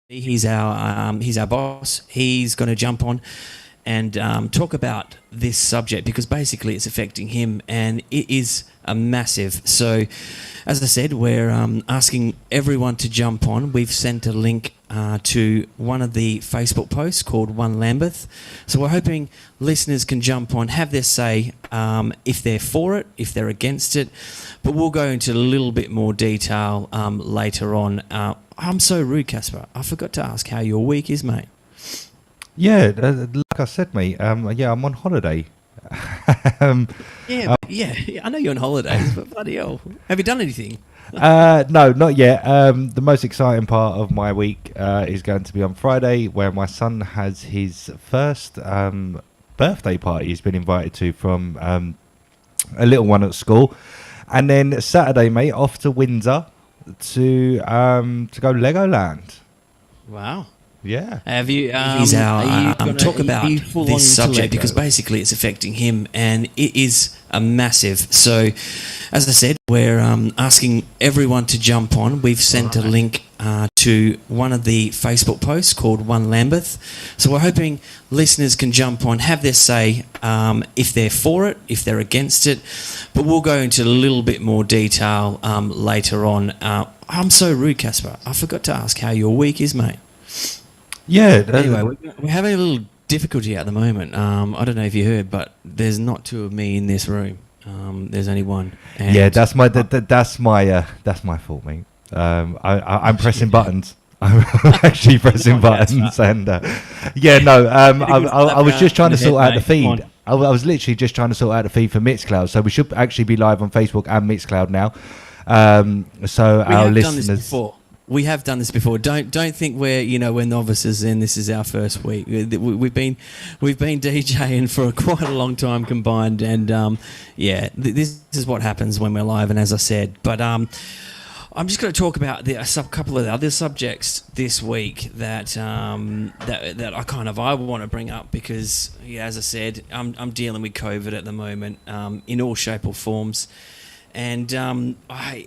He's our boss. He's going to jump on and talk about this subject because basically it's affecting him and it is a massive. So, as I said, we're asking everyone to jump on. We've sent a link to one of the Facebook posts called One Lambeth. So we're hoping listeners can jump on, have their say if they're for it, if they're against it. But we'll go into a little bit more detail later on. I'm so rude, Casper. I forgot to ask how your week is, mate. Yeah, like I said, mate. Yeah, I'm on holiday. Yeah, I know you're on holidays, but bloody hell, have you done anything? No, not yet. The most exciting part of my week is going to be on Friday, where my son has his first birthday party. He's been invited to from a little one at school, and then Saturday, mate, off to Windsor to go Legoland. Wow. Yeah. Have you? Talk about this subject because basically it's affecting him and it is a massive. So, as I said, we're asking everyone to jump on. We've sent a link to one of the Facebook posts called One Lambeth. So we're hoping listeners can jump on, have their say if they're for it, if they're against it. But we'll go into a little bit more detail later on. I'm so rude, Casper. I forgot to ask how your week is, mate. Yeah. Anyway, we're having a little difficulty at the moment. I don't know if you heard, but there's not two of me in this room. There's only one. And Yeah, that's my fault, mate. I'm pressing buttons. I'm actually pressing buttons, and I was just trying to sort out the feed. I was literally just trying to sort out the feed for Mixcloud, so we should actually be live on Facebook and Mixcloud now. So our listeners. We have done this before. Don't think we're novices and this is our first week. We've been DJing for quite a long time combined, and this is what happens when we're live. And as I said, but I'm just going to talk about a couple of the other subjects this week that I want to bring up because, as I said, I'm dealing with COVID at the moment in all shape or forms, and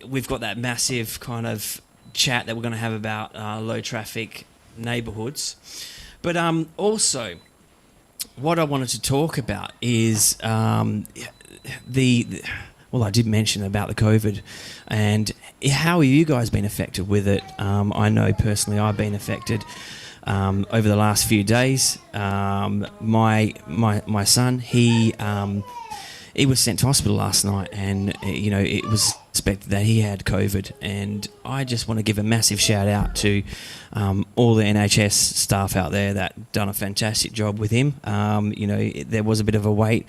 we've got that massive kind of chat that we're going to have about low traffic neighbourhoods, but also what I wanted to talk about is I did mention about the COVID and how have you guys been affected with it. I know personally I've been affected over the last few days. My son, he was sent to hospital last night, and it was suspected that he had COVID. And I just want to give a massive shout out to all the NHS staff out there that done a fantastic job with him. There was a bit of a wait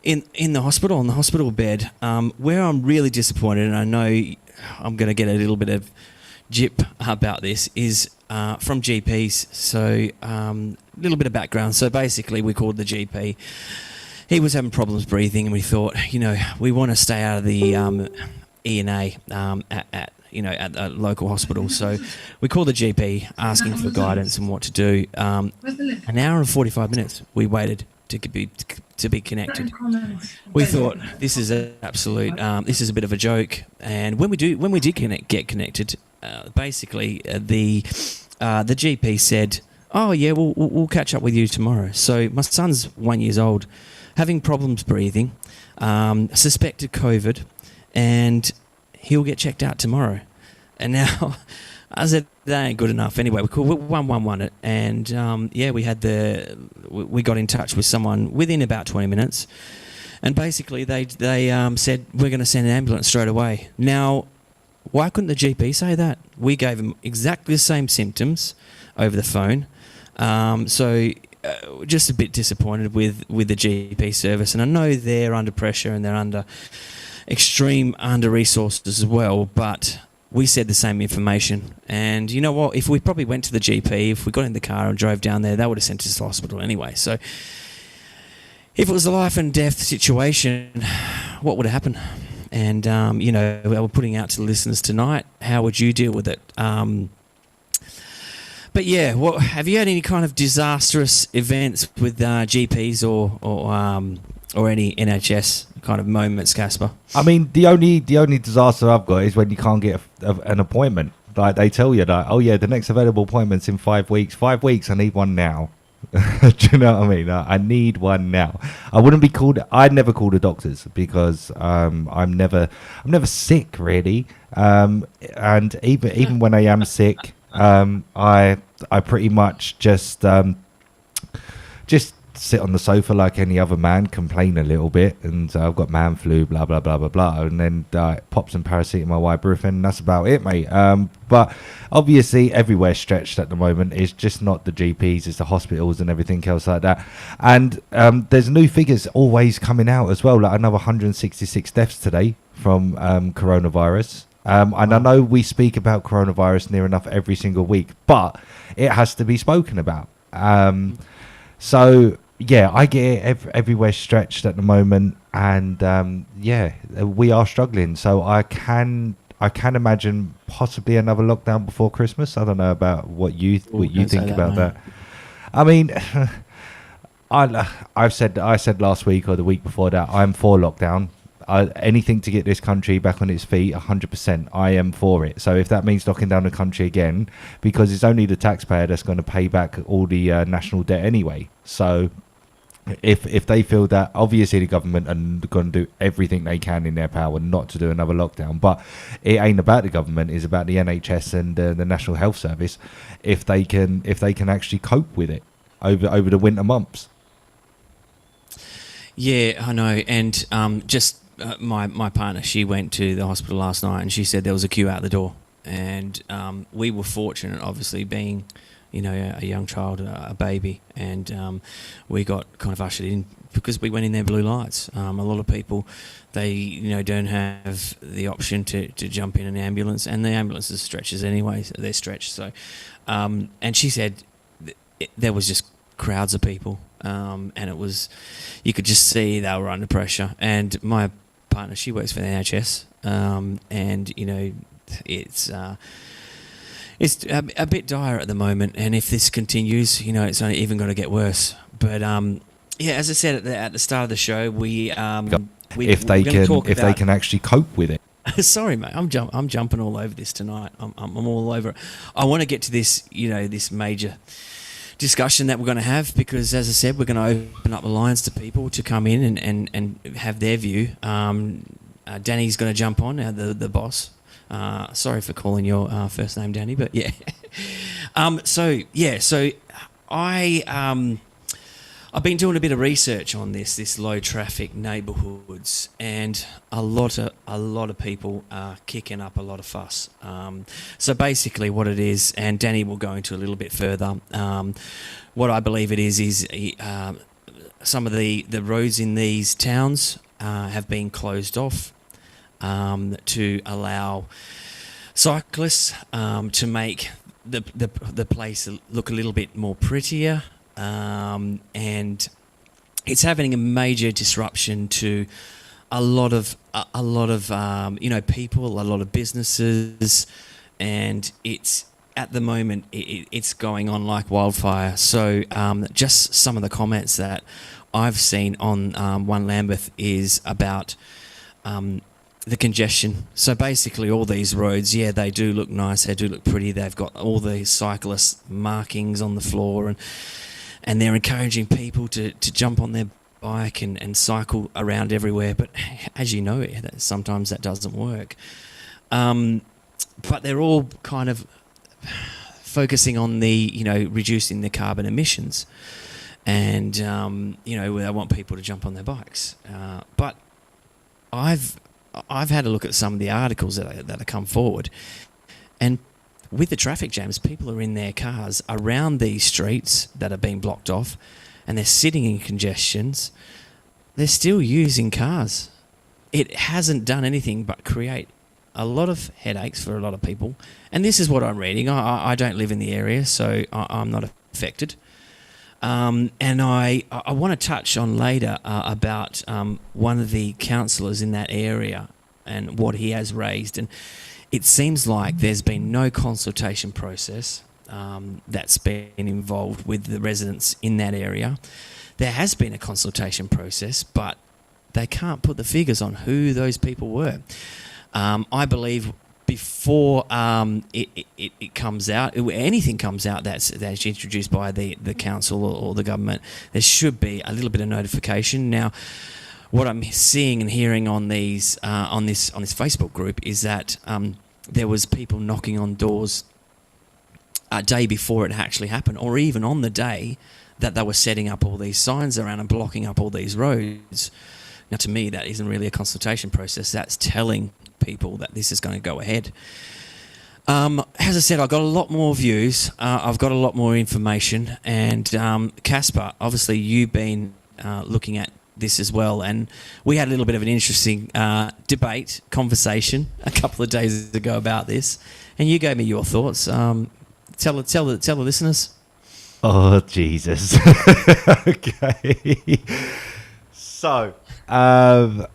in the hospital, on the hospital bed. Where I'm really disappointed, and I know I'm going to get a little bit of jip about this, is from GPs. So a little bit of background. So basically, we called the GP. He was having problems breathing, and we thought, we want to stay out of the E&A at the local hospital. So we called the GP asking for guidance on what to do. An hour and 45 minutes we waited to be connected. We thought this is an absolute, this is a bit of a joke. And when we did get connected, basically the GP said, "Oh yeah, we'll catch up with you tomorrow." So my son's 1 year old, having problems breathing, suspected COVID, and he'll get checked out tomorrow. And now, I said, that ain't good enough. Anyway, we called 111 it, and we got in touch with someone within about 20 minutes, and basically they said, we're going to send an ambulance straight away. Now, why couldn't the GP say that? We gave him exactly the same symptoms over the phone. Just a bit disappointed with the GP service, and I know they're under pressure and they're under extreme under-resourced as well, but we said the same information. And you know what? If we probably went to the GP, if we got in the car and drove down there, they would have sent us to the hospital anyway. So if it was a life and death situation, what would have happened? And, we're putting out to the listeners tonight, how would you deal with it? But yeah, have you had any kind of disastrous events with GPs or any NHS kind of moments, Casper? I mean, the only disaster I've got is when you can't get an appointment. Like they tell you that, oh yeah, the next available appointment's in 5 weeks. 5 weeks, I need one now. Do you know what I mean? I need one now. I'd never call the doctors because I'm never sick really. And even when I am sick, I pretty much just sit on the sofa like any other man, complain a little bit, and I've got man flu, blah blah blah blah blah, and then pop some paracetamol, ibuprofen, and that's about it, mate. But obviously, everywhere's stretched at the moment. It's just not the GPs, it's the hospitals and everything else like that. And there's new figures always coming out as well, like another 166 deaths today from coronavirus. And I know we speak about coronavirus near enough every single week, but it has to be spoken about. So yeah, I get it. Everywhere stretched at the moment, and we are struggling. So I can imagine possibly another lockdown before Christmas. I don't know about what you think about that. I mean, I said last week or the week before that I'm for lockdown. Anything to get this country back on its feet, 100%. I am for it. So if that means locking down the country again, because it's only the taxpayer that's going to pay back all the national debt anyway. So if they feel that, obviously the government are going to do everything they can in their power not to do another lockdown, but it ain't about the government, it's about the NHS and the National Health Service. If they can actually cope with it over the winter months. Yeah, I know, and my partner, she went to the hospital last night and she said there was a queue out the door, and we were fortunate, obviously, being a young child, a baby, and we got kind of ushered in because we went in there blue lights. A lot of people, they don't have the option to jump in an ambulance, and the ambulances stretches anyway, so they're stretched. So and she said there was just crowds of people, and it was, you could just see they were under pressure. And my partner, she works for the NHS, and it's a bit dire at the moment, and if this continues, it's only even going to get worse. But as I said at the start of the show, if they can actually cope with it. Sorry, mate, I'm jumping all over this tonight. I'm all over it. I want to get to this, this major discussion that we're going to have, because as I said, we're going to open up the lines to people to come in and have their view. Danny's going to jump on, the boss. Sorry for calling your first name Danny, but yeah. So I've been doing a bit of research on this low traffic neighbourhoods, and a lot of people are kicking up a lot of fuss. So basically what it is, and Danny will go into a little bit further, what I believe it is some of the roads in these towns have been closed off to allow cyclists to make the place look a little bit more prettier. And it's having a major disruption to a lot of people, a lot of businesses, and it's at the moment it's going on like wildfire. So just some of the comments that I've seen on One Lambeth is about the congestion. So basically all these roads, they do look nice, they do look pretty, they've got all the cyclist markings on the floor, and they're encouraging people to jump on their bike and cycle around everywhere. But as you know, sometimes that doesn't work. But they're all kind of focusing on the, reducing the carbon emissions. And, they want people to jump on their bikes. But I've had a look at some of the articles that have come forward. And with the traffic jams, people are in their cars around these streets that are being blocked off, and they're sitting in congestions. They're still using cars. It hasn't done anything but create a lot of headaches for a lot of people. And this is what I'm reading. I don't live in the area, so I'm not affected. And I want to touch on later about one of the councillors in that area and what he has raised. And it seems like there's been no consultation process that's been involved with the residents in that area. There has been a consultation process, but they can't put the figures on who those people were. I believe before it comes out, anything comes out that's introduced by the council or the government, there should be a little bit of notification. Now, what I'm seeing and hearing on these on this Facebook group is that there was people knocking on doors a day before it actually happened, or even on the day that they were setting up all these signs around and blocking up all these roads. Now, to me, that isn't really a consultation process. That's telling people that this is going to go ahead. As I said, I've got a lot more views. I've got a lot more information. And Caspar, obviously you've been looking at this as well. And we had a little bit of an interesting conversation a couple of days ago about this. And you gave me your thoughts. Tell the listeners. Oh, Jesus. Okay. So, I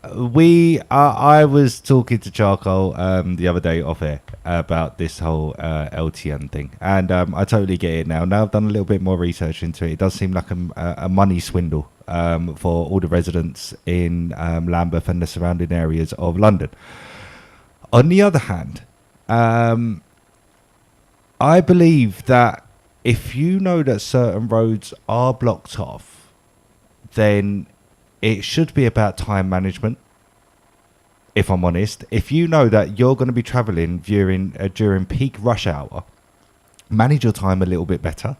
was talking to Charcoal the other day off air about this whole LTN thing, and I totally get it now. Now I've done a little bit more research into it. It does seem like a money swindle for all the residents in Lambeth and the surrounding areas of London. On the other hand, I believe that if you know that certain roads are blocked off, then it should be about time management, if I'm honest. If you know that you're going to be travelling during peak rush hour, manage your time a little bit better.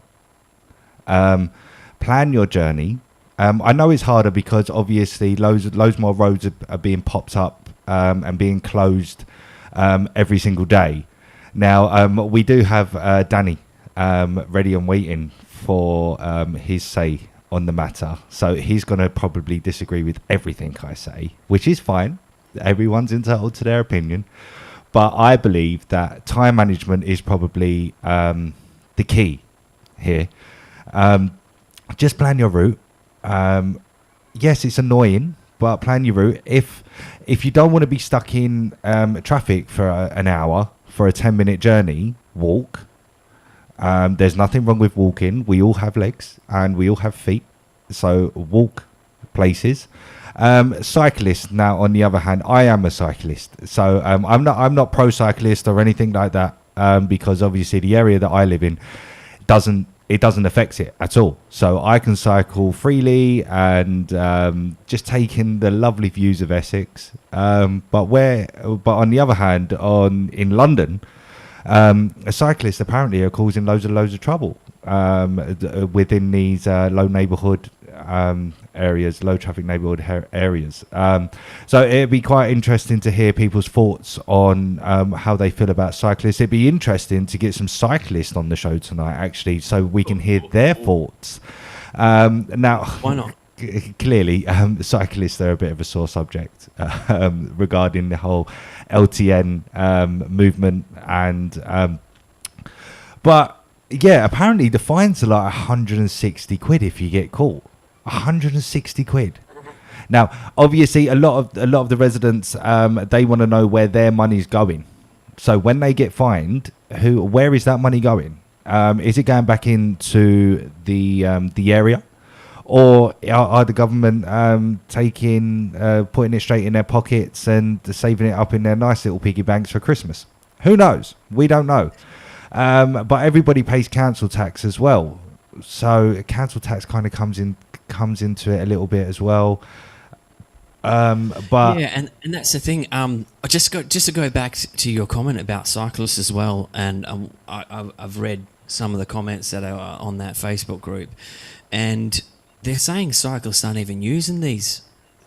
Plan your journey. I know it's harder because obviously loads more roads are being popped up and being closed every single day. Now, we do have Danny ready and waiting for his say on the matter, so he's going to probably disagree with everything I say, which is fine. Everyone's entitled to their opinion, but I believe that time management is probably the key here. Just plan your route. Yes, it's annoying, but plan your route. If you don't want to be stuck in traffic for an hour for a 10-minute journey, walk. There's nothing wrong with walking. We all have legs and we all have feet, so walk places. Cyclists, now on the other hand, I am a cyclist, so I'm not pro cyclist or anything like that, because obviously the area that I live in doesn't affect it at all, so I can cycle freely and just take in the lovely views of Essex. But on the other hand, in London, cyclists apparently are causing loads of trouble within these low neighbourhood areas, low traffic neighbourhood areas. So it'd be quite interesting to hear people's thoughts on how they feel about cyclists. It'd be interesting to get some cyclists on the show tonight, actually, so we can hear their thoughts. Now, why not? Clearly, cyclists are a bit of a sore subject regarding the whole LTN movement, and but yeah, apparently the fines are like 160 quid if you get caught. 160 quid. Now, obviously, a lot of the residents they want to know where their money's going. So when they get fined, where is that money going? Is it going back into the area? Or are the government putting it straight in their pockets and saving it up in their nice little piggy banks for Christmas? Who knows? We don't know. But everybody pays council tax as well. So council tax kind of comes into it a little bit as well. But yeah, and that's the thing. Just to go back to your comment about cyclists as well, and I've read some of the comments that are on that Facebook group, and they're saying cyclists aren't even using these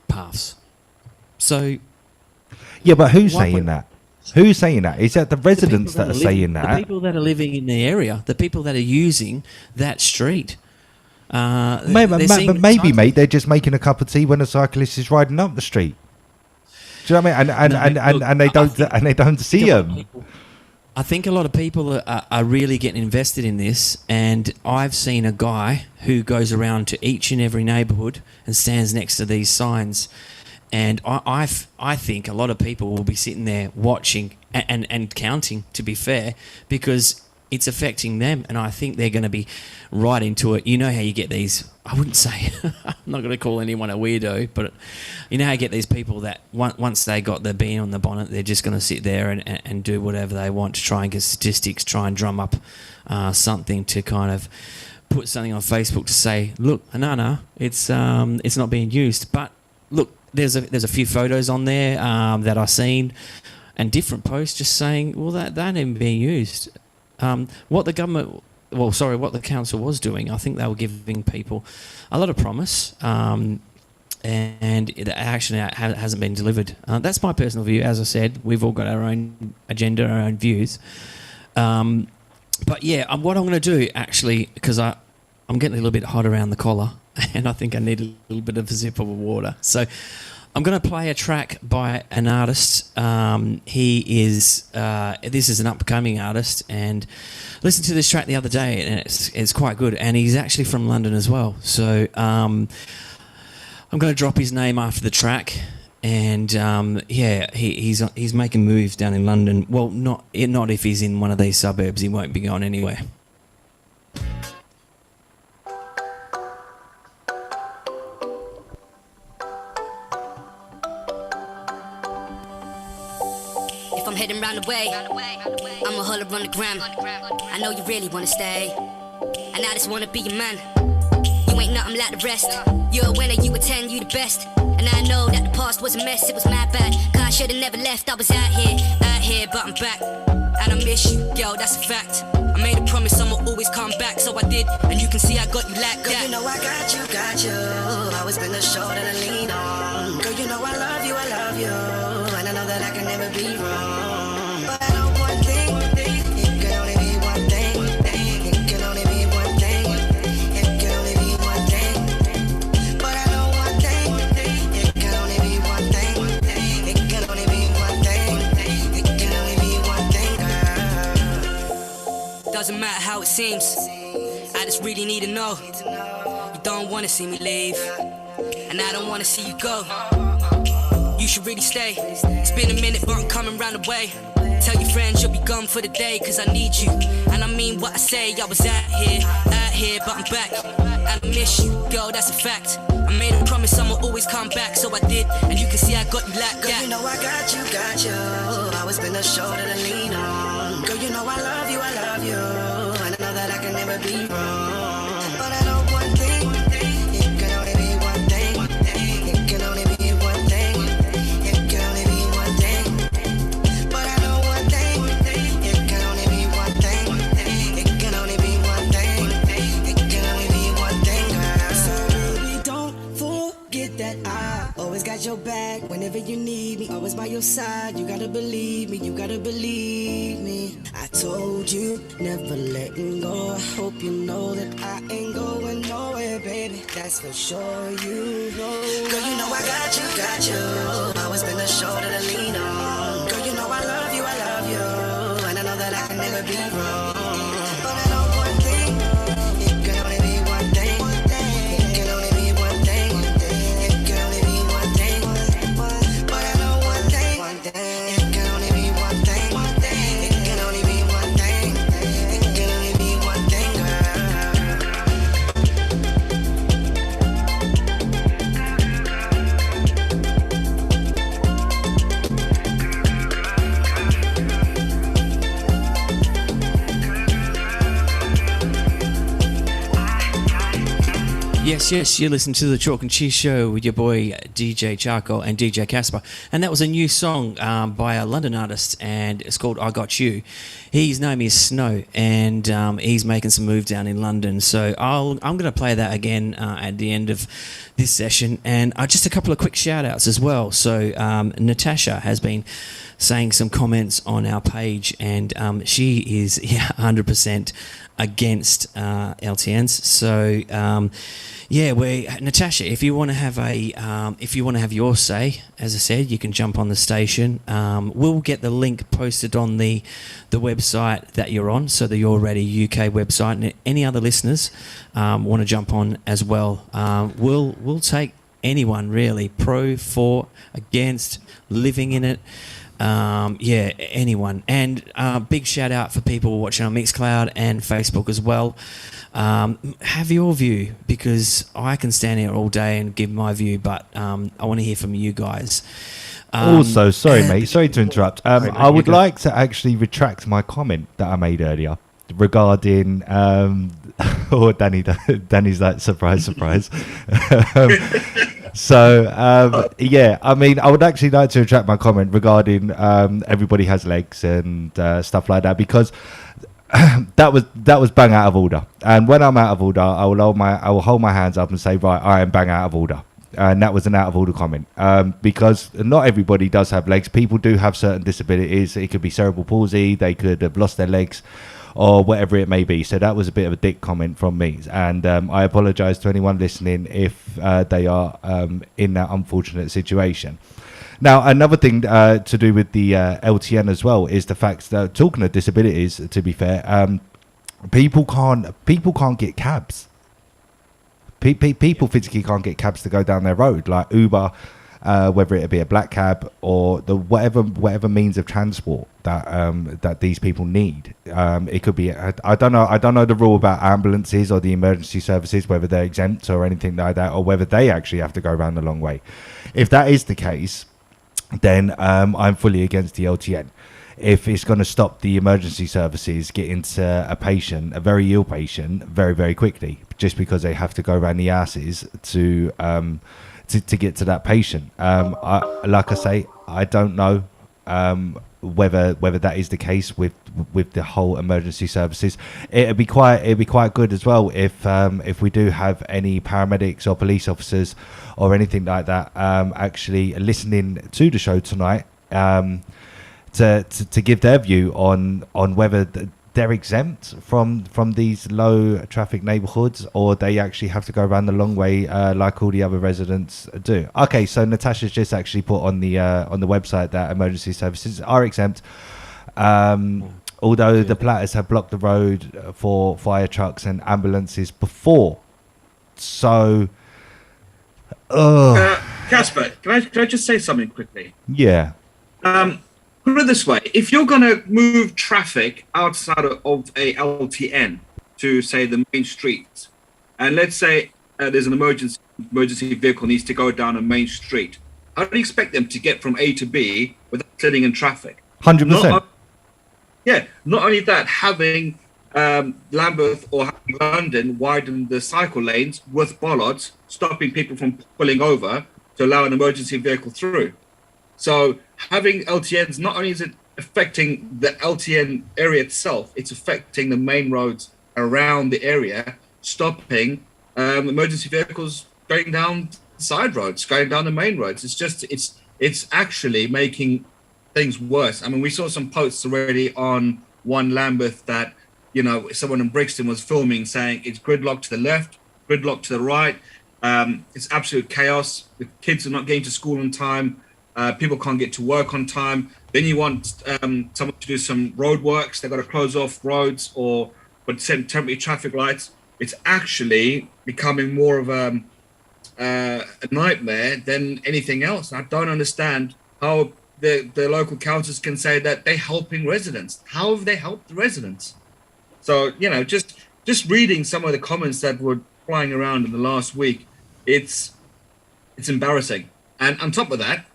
paths. So yeah, but who's saying that? Who's saying that? Is that the residents that are saying that? The people that are living in the area, the people that are using that street. Maybe, mate, they're just making a cup of tea when a cyclist is riding up the street. Do you know what I mean? And they don't see them. I think a lot of people are really getting invested in this, and I've seen a guy who goes around to each and every neighbourhood and stands next to these signs, and I think a lot of people will be sitting there watching and counting, to be fair, because it's affecting them, and I think they're going to be right into it. You know how you get these, I wouldn't say, I'm not going to call anyone a weirdo, but you know how you get these people that once they got the bean on the bonnet, they're just going to sit there and do whatever they want to try and get statistics, try and drum up something to kind of put something on Facebook to say, look, no, it's not being used. But look, there's a few photos on there that I've seen, and different posts just saying, well, that ain't even being used. What the council was doing, I think they were giving people a lot of promise, and it actually hasn't been delivered. That's my personal view. As I said, we've all got our own agenda, our own views. But yeah, what I'm going to do, actually, because I'm getting a little bit hot around the collar, and I think I need a little bit of a sip of water. So I'm going to play a track by an artist. This is an upcoming artist, and listened to this track the other day, and it's quite good. And he's actually from London as well. So I'm going to drop his name after the track. And he's making moves down in London. Well, not if he's in one of these suburbs. He won't be going anywhere. If I'm heading round the way, I'ma hold up on the gram. I know you really wanna stay, and I just wanna be your man. You ain't nothing like the rest. You're a winner, you a 10, you the best. And I know that the past was a mess, it was my bad. Cause I should've never left, I was out here, but I'm back. And I miss you, yo, that's a fact. I made a promise I'ma always come back, so I did. And you can see I got you like that. Girl, you know I got you. Always been the shoulder to lean on. Girl, you know I love you. And I know that I can never be wrong. But I know one thing, it can only be one thing. It can only be one thing. It can only be one thing. But I know one thing, it can only be one thing. It can only be one thing. It can only be one thing, girl. Doesn't matter how it seems, I just really need to know. You don't wanna see me leave, and I don't wanna see you go. You should really stay. It's been a minute, but I'm coming round the way. Tell your friends you'll be gone for the day, cause I need you. And I mean what I say, I was out here, but I'm back. And I miss you, girl, that's a fact. I made a promise I'ma always come back, so I did. And you can see I got you like Girl, that. you know I got you. Always been the shoulder to lean on. Girl, you know I love you. And I know that I can never be wrong. But I know one thing, it can only be one thing. It can only be one thing. It can only be one thing. But I know one thing, it can only be one thing. It can only be one thing. It can only be one thing, girl. So baby, don't forget that I always got your back whenever you need me. Always by your side. You gotta believe me. You gotta believe me. I told you never letting go. I hope you know that I ain't going nowhere, baby. That's for sure, you know. Girl, you know I got you. Always been the shoulder to lean on. Girl, you know I love you. And I know that I can never be wrong. But I know one thing, it can only be one thing. It can only be one thing. It can only be one thing. But I know one thing, it can only be one thing. It can only be one thing. It can only be one thing, girl. Yes, you listen to the Chalk and Cheese Show with your boy DJ Charcoal and DJ Casper, and that was a new song by a London artist, and it's called I Got You. His name is Snow, and he's making some moves down in London, so I'm going to play that again at the end of this session, and just a couple of quick shout outs as well. So Natasha has been saying some comments on our page, and she is 100% against LTNs. So Natasha, if you want to have your say, as I said, you can jump on the station. We'll get the link posted on the website that you're on, so the You're Ready UK website, and any other listeners want to jump on as well. We'll take anyone really, pro, for, against, living in it. anyone. And big shout out for people watching on Mixcloud and Facebook as well. Have your view, because I can stand here all day and give my view, but I want to hear from you guys. Also, sorry, mate. Sorry to interrupt. I would like to actually retract my comment that I made earlier regarding. Danny's like, surprise. Yeah, I mean, I would actually like to retract my comment regarding everybody has legs and stuff like that, because that was bang out of order. And when I'm out of order, I will hold my hands up and say, right, I am bang out of order. And that was an out of order comment, because not everybody does have legs. People do have certain disabilities. It could be cerebral palsy. They could have lost their legs, or whatever it may be. So that was a bit of a dick comment from me, and I apologise to anyone listening if they are in that unfortunate situation. Now, another thing to do with the LTN as well is the fact that, talking of disabilities, to be fair, people can't get cabs. People physically can't get cabs to go down their road, like Uber, whether it be a black cab or the whatever means of transport that these people need. It could be, I don't know the rule about ambulances or the emergency services, whether they're exempt or anything like that, or whether they actually have to go around the long way. If that is the case, then I'm fully against the LTN. If it's going to stop the emergency services getting to a very ill patient very, very quickly, just because they have to go around the asses to get to that patient. Like I say, I don't know whether that is the case with the whole emergency services. It'd be quite good as well if we do have any paramedics or police officers or anything like that actually listening to the show tonight, to give their view on whether they're exempt from these low traffic neighborhoods, or they actually have to go around the long way like all the other residents do. Okay, so Natasha's just actually put on the website that emergency services are exempt, although the platters have blocked the road for fire trucks and ambulances before. So Casper, can I just say something quickly? Yeah. Put it this way: if you're going to move traffic outside of a LTN to, say, the main streets, and let's say there's an emergency vehicle needs to go down a main street, how do you expect them to get from A to B without sitting in traffic? 100%. Not only that, having Lambeth or London widen the cycle lanes with bollards, stopping people from pulling over to allow an emergency vehicle through. So having LTNs, not only is it affecting the LTN area itself, it's affecting the main roads around the area, stopping emergency vehicles going down side roads, going down the main roads. It's actually making things worse. I mean, we saw some posts already on One Lambeth that, someone in Brixton was filming saying it's gridlock to the left, gridlock to the right. It's absolute chaos. The kids are not getting to school on time. People can't get to work on time. Then you want someone to do some road works. They've got to close off roads or put temporary traffic lights. It's actually becoming more of a nightmare than anything else. I don't understand how the local councils can say that they're helping residents. How have they helped the residents? So, just reading some of the comments that were flying around in the last week, it's embarrassing. And on top of that,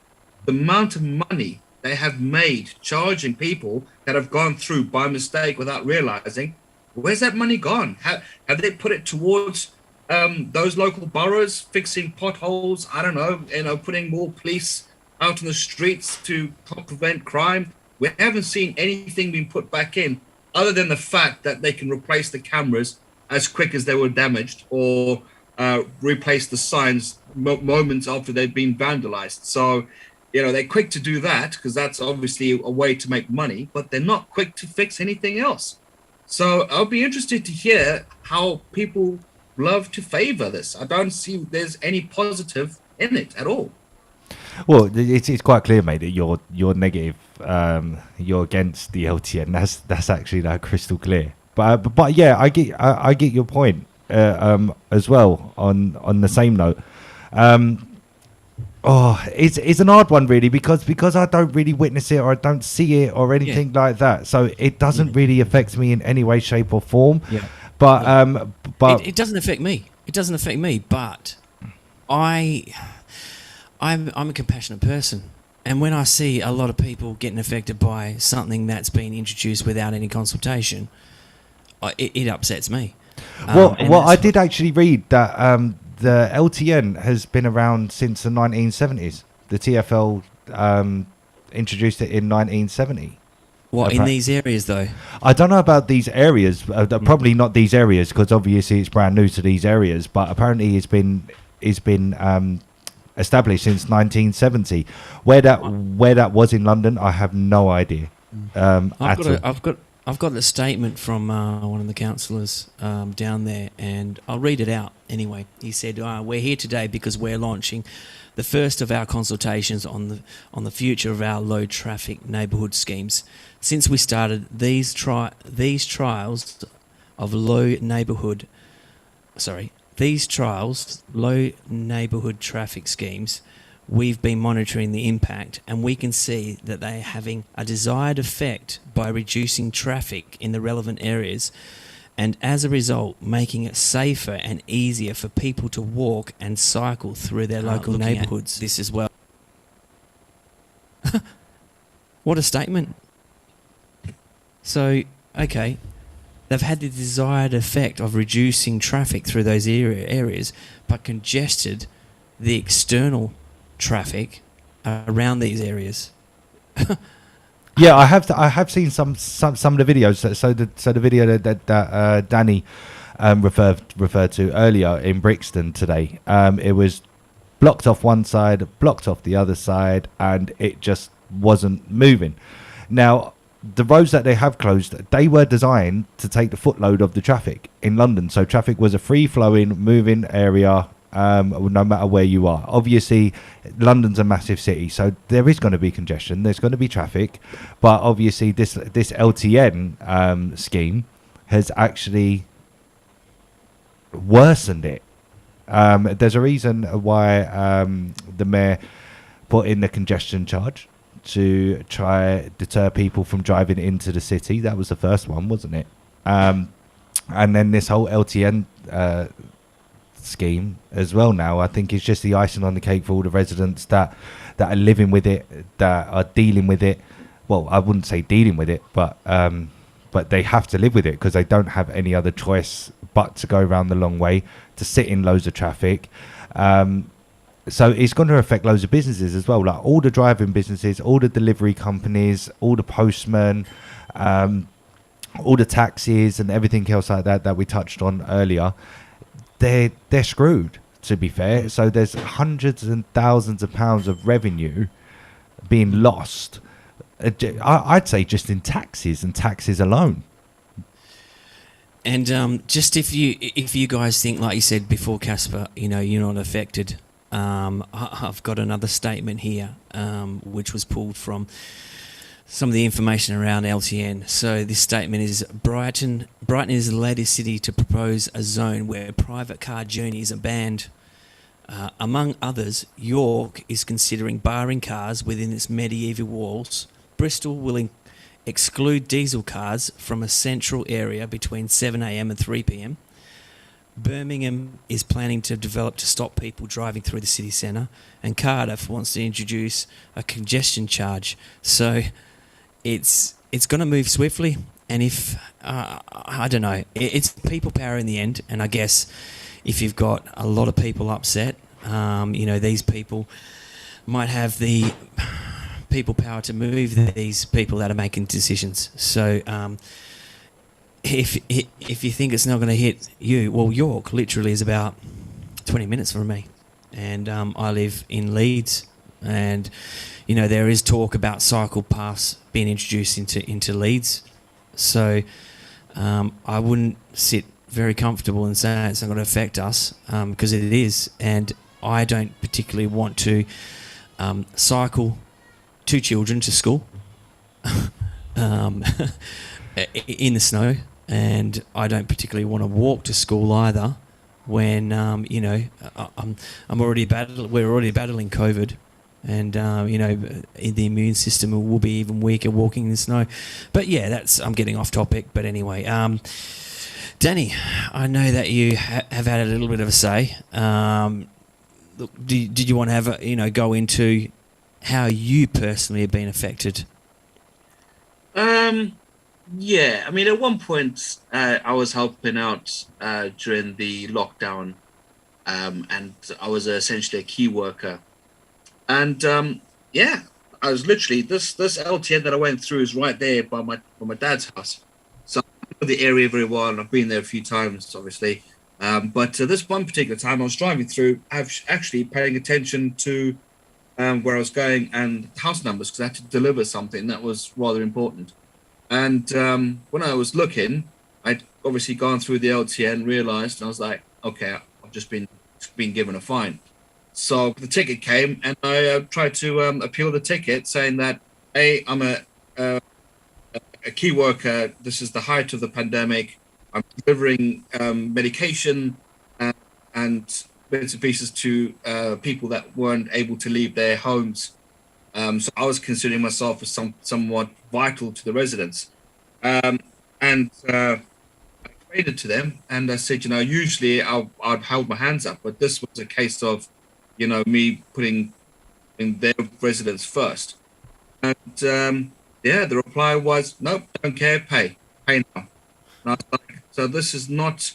the amount of money they have made charging people that have gone through by mistake without realizing, where's that money gone? Have they put it towards those local boroughs, fixing potholes? I don't know, putting more police out in the streets to prevent crime? We haven't seen anything being put back in, other than the fact that they can replace the cameras as quick as they were damaged, or replace the signs moments after they've been vandalized. So, they're quick to do that because that's obviously a way to make money, but they're not quick to fix anything else. So I'll be interested to hear how people love to favor this. I don't see there's any positive in it at all. Well, it's quite clear, mate, that you're negative. You're against the LTN. That's actually crystal clear. But yeah, I get your point as well. On the same note, Oh, it's an hard one really because I don't really witness it or I don't see it or anything like that. So it doesn't really affect me in any way, shape, or form. Yeah. But It doesn't affect me. It doesn't affect me. But I'm a compassionate person, and when I see a lot of people getting affected by something that's been introduced without any consultation, it upsets me. Well, And I that's did actually read that the LTN has been around since the 1970s. The TfL introduced it in 1970. what in these areas though. I don't know about these areas. Probably not these areas because obviously it's brand new to these areas. But apparently it's been established since 1970. Where that was in London, I have no idea. I've got the statement from one of the councillors down there, and I'll read it out anyway. He said, "We're here today because we're launching the first of our consultations on the future of our low traffic neighbourhood schemes. Since we started these trials of low neighbourhood traffic schemes, we've been monitoring the impact, and we can see that they are having a desired effect by reducing traffic in the relevant areas, and as a result making it safer and easier for people to walk and cycle through their local neighbourhoods." This as well. What a statement. So, okay, they've had the desired effect of reducing traffic through those areas, but congested the external traffic around these areas. Yeah, I have seen some of the videos. So the video that Danny referred to earlier in Brixton today, it was blocked off one side, blocked off the other side, and it just wasn't moving. Now, the roads that they have closed, they were designed to take the footload of the traffic in London. So traffic was a free-flowing, moving area, no matter where you are. Obviously, London's a massive city, so there is going to be congestion. There's going to be traffic, but obviously, this LTN scheme has actually worsened it. There's a reason why the mayor put in the congestion charge to try deter people from driving into the city. That was the first one, wasn't it? And then this whole LTN scheme as well now, I think, is just the icing on the cake for all the residents that are living with it, that are dealing with it. Well, I wouldn't say dealing with it, but they have to live with it because they don't have any other choice but to go around the long way, to sit in loads of traffic. So it's going to affect loads of businesses as well, like all the driving businesses, all the delivery companies, all the postmen, all the taxis and everything else like that we touched on earlier. They're screwed, to be fair. So there's hundreds and thousands of pounds of revenue being lost. I'd say just in taxes and taxes alone. And just if you guys think, like you said before, Casper, you're not affected. I've got another statement here, which was pulled from some of the information around LTN. So this statement is: Brighton is the latest city to propose a zone where private car journeys are banned. Among others, York is considering barring cars within its medieval walls. Bristol will exclude diesel cars from a central area between 7 a.m. and 3 p.m. Birmingham is planning to develop to stop people driving through the city centre, and Cardiff wants to introduce a congestion charge. So it's going to move swiftly, and if I don't know, it's people power in the end. And I guess if you've got a lot of people upset, these people might have the people power to move these people that are making decisions. So if you think it's not going to hit you, well, York literally is about 20 minutes from me, and I live in Leeds, and there is talk about cycle paths being introduced into Leeds. So I wouldn't sit very comfortable and say it's not going to affect us, because it is, and I don't particularly want to cycle two children to school in the snow, and I don't particularly want to walk to school either. when I'm already we're already battling COVID, and the immune system will be even weaker walking in the snow. But yeah, I'm getting off topic. But anyway, Danny, I know that you have had a little bit of a say. Did you want to have go into how you personally have been affected? Yeah, I mean, at one point, I was helping out during the lockdown, and I was essentially a key worker. And yeah, I was literally this LTN that I went through is right there by my dad's house. So I know the area very well, and I've been there a few times, obviously. But this one particular time, I was driving through, actually paying attention to where I was going and house numbers, because I had to deliver something that was rather important. And when I was looking, I'd obviously gone through the LTN, realised, and I was like, okay, I've just been given a fine. So the ticket came, and I tried to appeal the ticket, saying that, A, I'm a key worker. This is the height of the pandemic. I'm delivering medication and bits and pieces to people that weren't able to leave their homes. So I was considering myself as somewhat vital to the residents. And I explained it to them, and I said, usually I'd hold my hands up, but this was a case of, me putting in their residents first. And the reply was, nope, don't care, pay now. And I was like, so this is not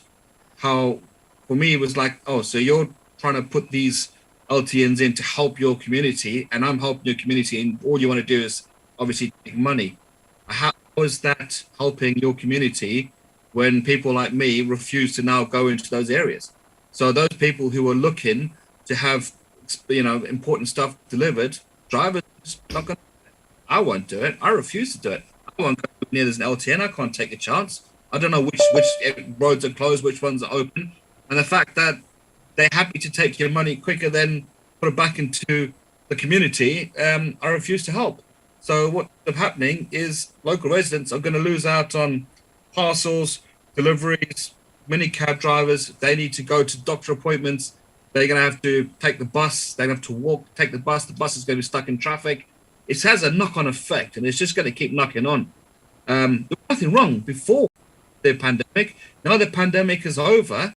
how, for me, it was like, oh, so you're trying to put these LTNs in to help your community, and I'm helping your community, and all you want to do is obviously take money. How is that helping your community when people like me refuse to now go into those areas? So those people who are looking to have, important stuff delivered, drivers not going to. I won't do it. I refuse to do it. I won't go near there's an LTN. I can't take a chance. I don't know which roads are closed, which ones are open, and the fact that they're happy to take your money quicker than put it back into the community, I refuse to help. So what is happening is local residents are going to lose out on parcels, deliveries, mini cab drivers. They need to go to doctor appointments. They're going to have to take the bus. They're going to have to walk, take the bus. The bus is going to be stuck in traffic. It has a knock-on effect, and it's just going to keep knocking on. There was nothing wrong before the pandemic. Now the pandemic is over.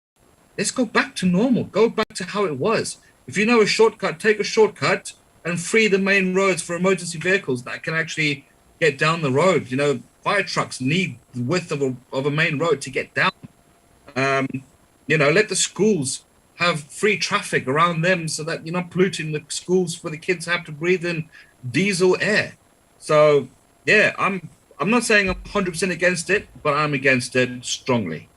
Let's go back to normal. Go back to how it was. If you know a shortcut, take a shortcut and free the main roads for emergency vehicles that can actually get down the road. Fire trucks need the width of a main road to get down. Let the schools have free traffic around them so that you're not polluting the schools for the kids to have to breathe in diesel air. So, yeah, I'm not saying I'm 100% against it, but I'm against it strongly.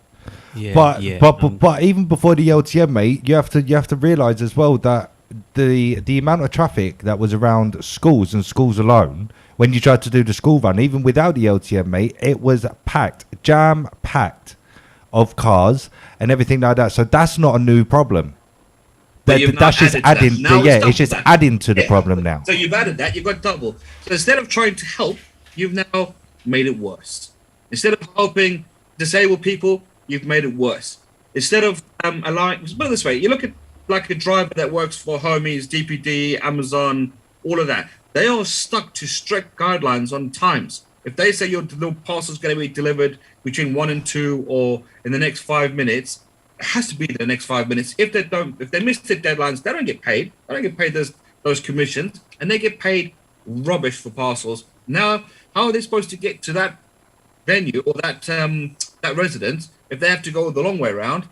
Yeah, but even before the LTN, mate, you have to realise as well that the amount of traffic that was around schools and schools alone when you tried to do the school run, even without the LTN, mate, it was jam packed of cars and everything like that. So that's not a new problem. That's just adding. It's just adding to the problem now. So you've added that. You've got double. So instead of trying to help, you've now made it worse. Instead of helping disabled people, you've made it worse. Instead of allowing, put it this way, you look at like a driver that works for Hermes, DPD, Amazon, all of that. They are stuck to strict guidelines on times. If they say your little parcel is going to be delivered between 1 and 2 or in the next 5 minutes, it has to be the next 5 minutes. If they miss the deadlines, they don't get paid. They don't get paid those commissions, and they get paid rubbish for parcels. Now, how are they supposed to get to that venue or that residence if they have to go the long way around?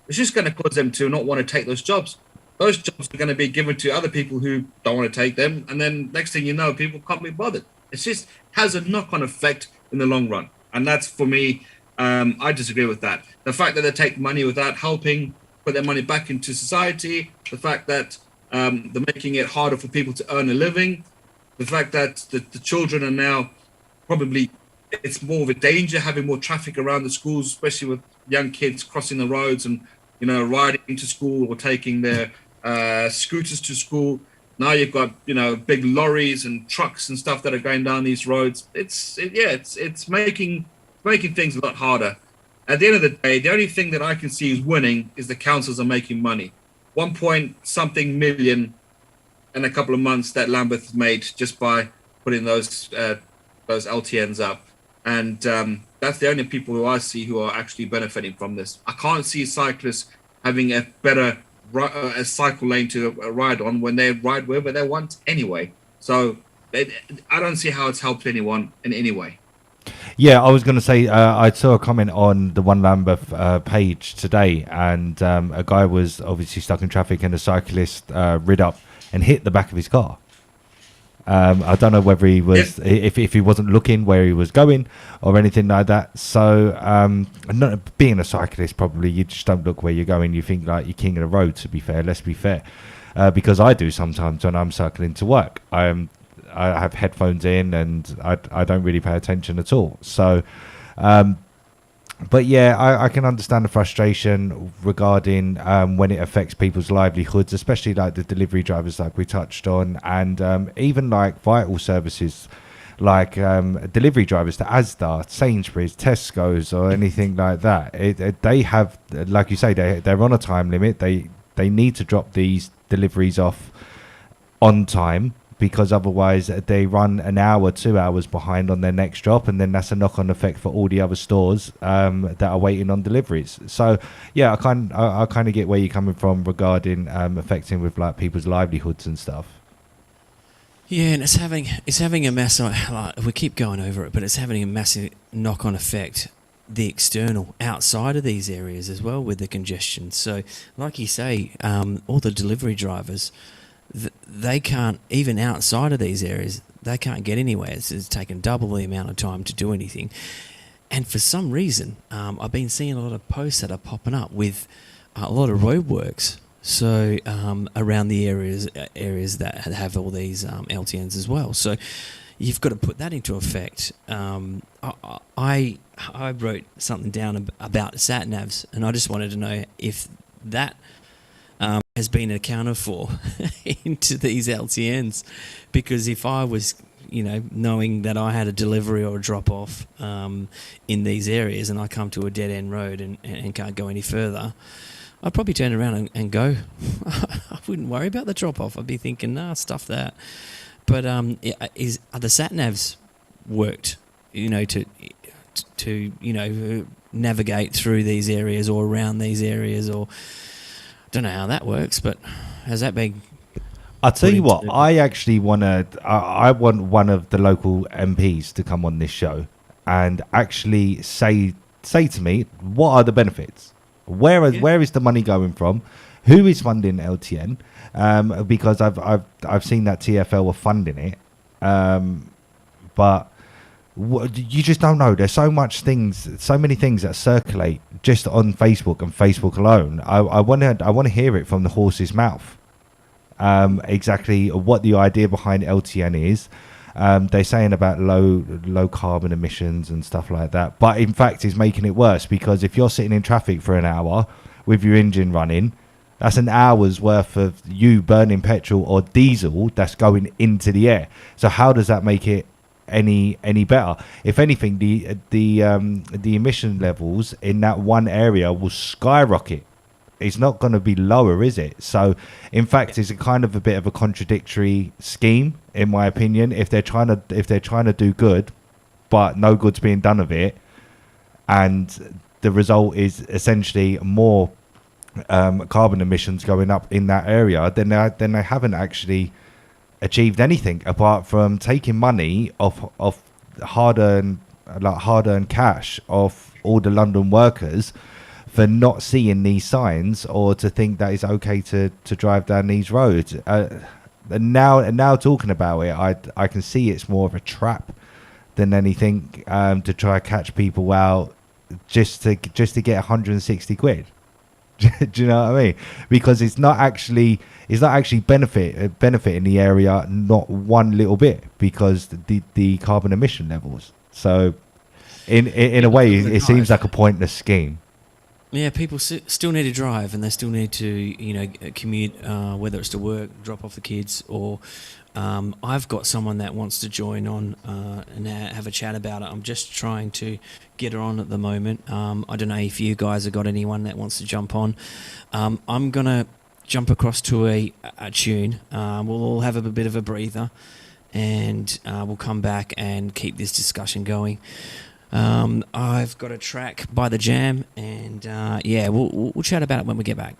It's just going to cause them to not want to take those jobs. Those jobs are going to be given to other people who don't want to take them, and then next thing you know, people can't be bothered. It just has a knock-on effect in the long run, and that's, for me, I disagree with that. The fact that they take money without helping put their money back into society, the fact that they're making it harder for people to earn a living, the fact that the children are now probably, it's more of a danger having more traffic around the schools, especially with young kids crossing the roads and riding to school or taking their scooters to school. Now you've got big lorries and trucks and stuff that are going down these roads. It's making things a lot harder. at the end of the day, the only thing that I can see is winning is the councils are making money. 1 point something million in a couple of months that Lambeth made just by putting those LTNs up, and that's the only people who I see who are actually benefiting from this. I can't see cyclists having a better a cycle lane to ride on when they ride wherever they want anyway. So I don't see how it's helped anyone in any way. Yeah, I was going to say, I saw a comment on the One Lambeth page today, and a guy was obviously stuck in traffic, and a cyclist rid up and hit the back of his car. I don't know whether he was, if he wasn't looking where he was going or anything like that. So, being a cyclist, probably you just don't look where you're going. You think like you're king of the road. To be fair, let's be fair, because I do sometimes when I'm cycling to work. I have headphones in and I don't really pay attention at all. So, but yeah, I can understand the frustration regarding when it affects people's livelihoods, especially like the delivery drivers like we touched on, and even like vital services like delivery drivers to Asda, Sainsbury's, Tesco's or anything like that. They have, like you say, they're on a time limit. They need to drop these deliveries off on time, because otherwise they run an hour, 2 hours behind on their next drop, and then that's a knock-on effect for all the other stores that are waiting on deliveries. So yeah, I kind of get where you're coming from regarding affecting with like people's livelihoods and stuff. Yeah, and it's having a massive, like, we keep going over it, but it's having a massive knock-on effect, the external outside of these areas as well, with the congestion. So like you say, all the delivery drivers, they can't, even outside of these areas, they can't get anywhere. It's taken double the amount of time to do anything. And for some reason, I've been seeing a lot of posts that are popping up with a lot of roadworks. So around the areas that have all these LTNs as well. So you've got to put that into effect. I wrote something down about sat navs, and I just wanted to know if that has been accounted for into these LTNs, because if I was, knowing that I had a delivery or a drop off in these areas, and I come to a dead end road and can't go any further, I'd probably turn around and go. I wouldn't worry about the drop off. I'd be thinking, nah, stuff that. But are the sat navs worked, to navigate through these areas or around these areas, or don't know how that works, but has that been? I'll tell you what, I actually I want one of the local MPs to come on this show and actually say to me, what are the benefits? Where is the money going from? Who is funding LTN? Because I've seen that TfL were funding it, but you just don't know. There's so many things that circulate just on Facebook and Facebook alone. I want to hear it from the horse's mouth. Exactly what the idea behind LTN is. They're saying about low carbon emissions and stuff like that, but in fact it's making it worse, because if you're sitting in traffic for an hour with your engine running, that's an hour's worth of you burning petrol or diesel that's going into the air. So how does that make it any better? If anything, the emission levels in that one area will skyrocket. It's not going to be lower, is it? So in fact, it's a kind of a bit of a contradictory scheme, in my opinion. If they're trying to do good, but no good's being done of it, and the result is essentially more carbon emissions going up in that area, then they haven't actually achieved anything apart from taking money off hard-earned cash off all the London workers for not seeing these signs, or to think that it's okay to drive down these roads. And now talking about it, I can see it's more of a trap than anything, to try to catch people out just to get 160 quid. Do you know what I mean? Because it's not actually benefiting the area, not one little bit, because the carbon emission levels. So in a way, it seems like a pointless scheme. Yeah, people still need to drive, and they still need to, commute, whether it's to work, drop off the kids, or I've got someone that wants to join on and have a chat about it. I'm just trying to get her on at the moment. I don't know if you guys have got anyone that wants to jump on. I'm going to jump across to a tune. We'll all have a bit of a breather, and we'll come back and keep this discussion going. I've got a track by The Jam, and we'll chat about it when we get back.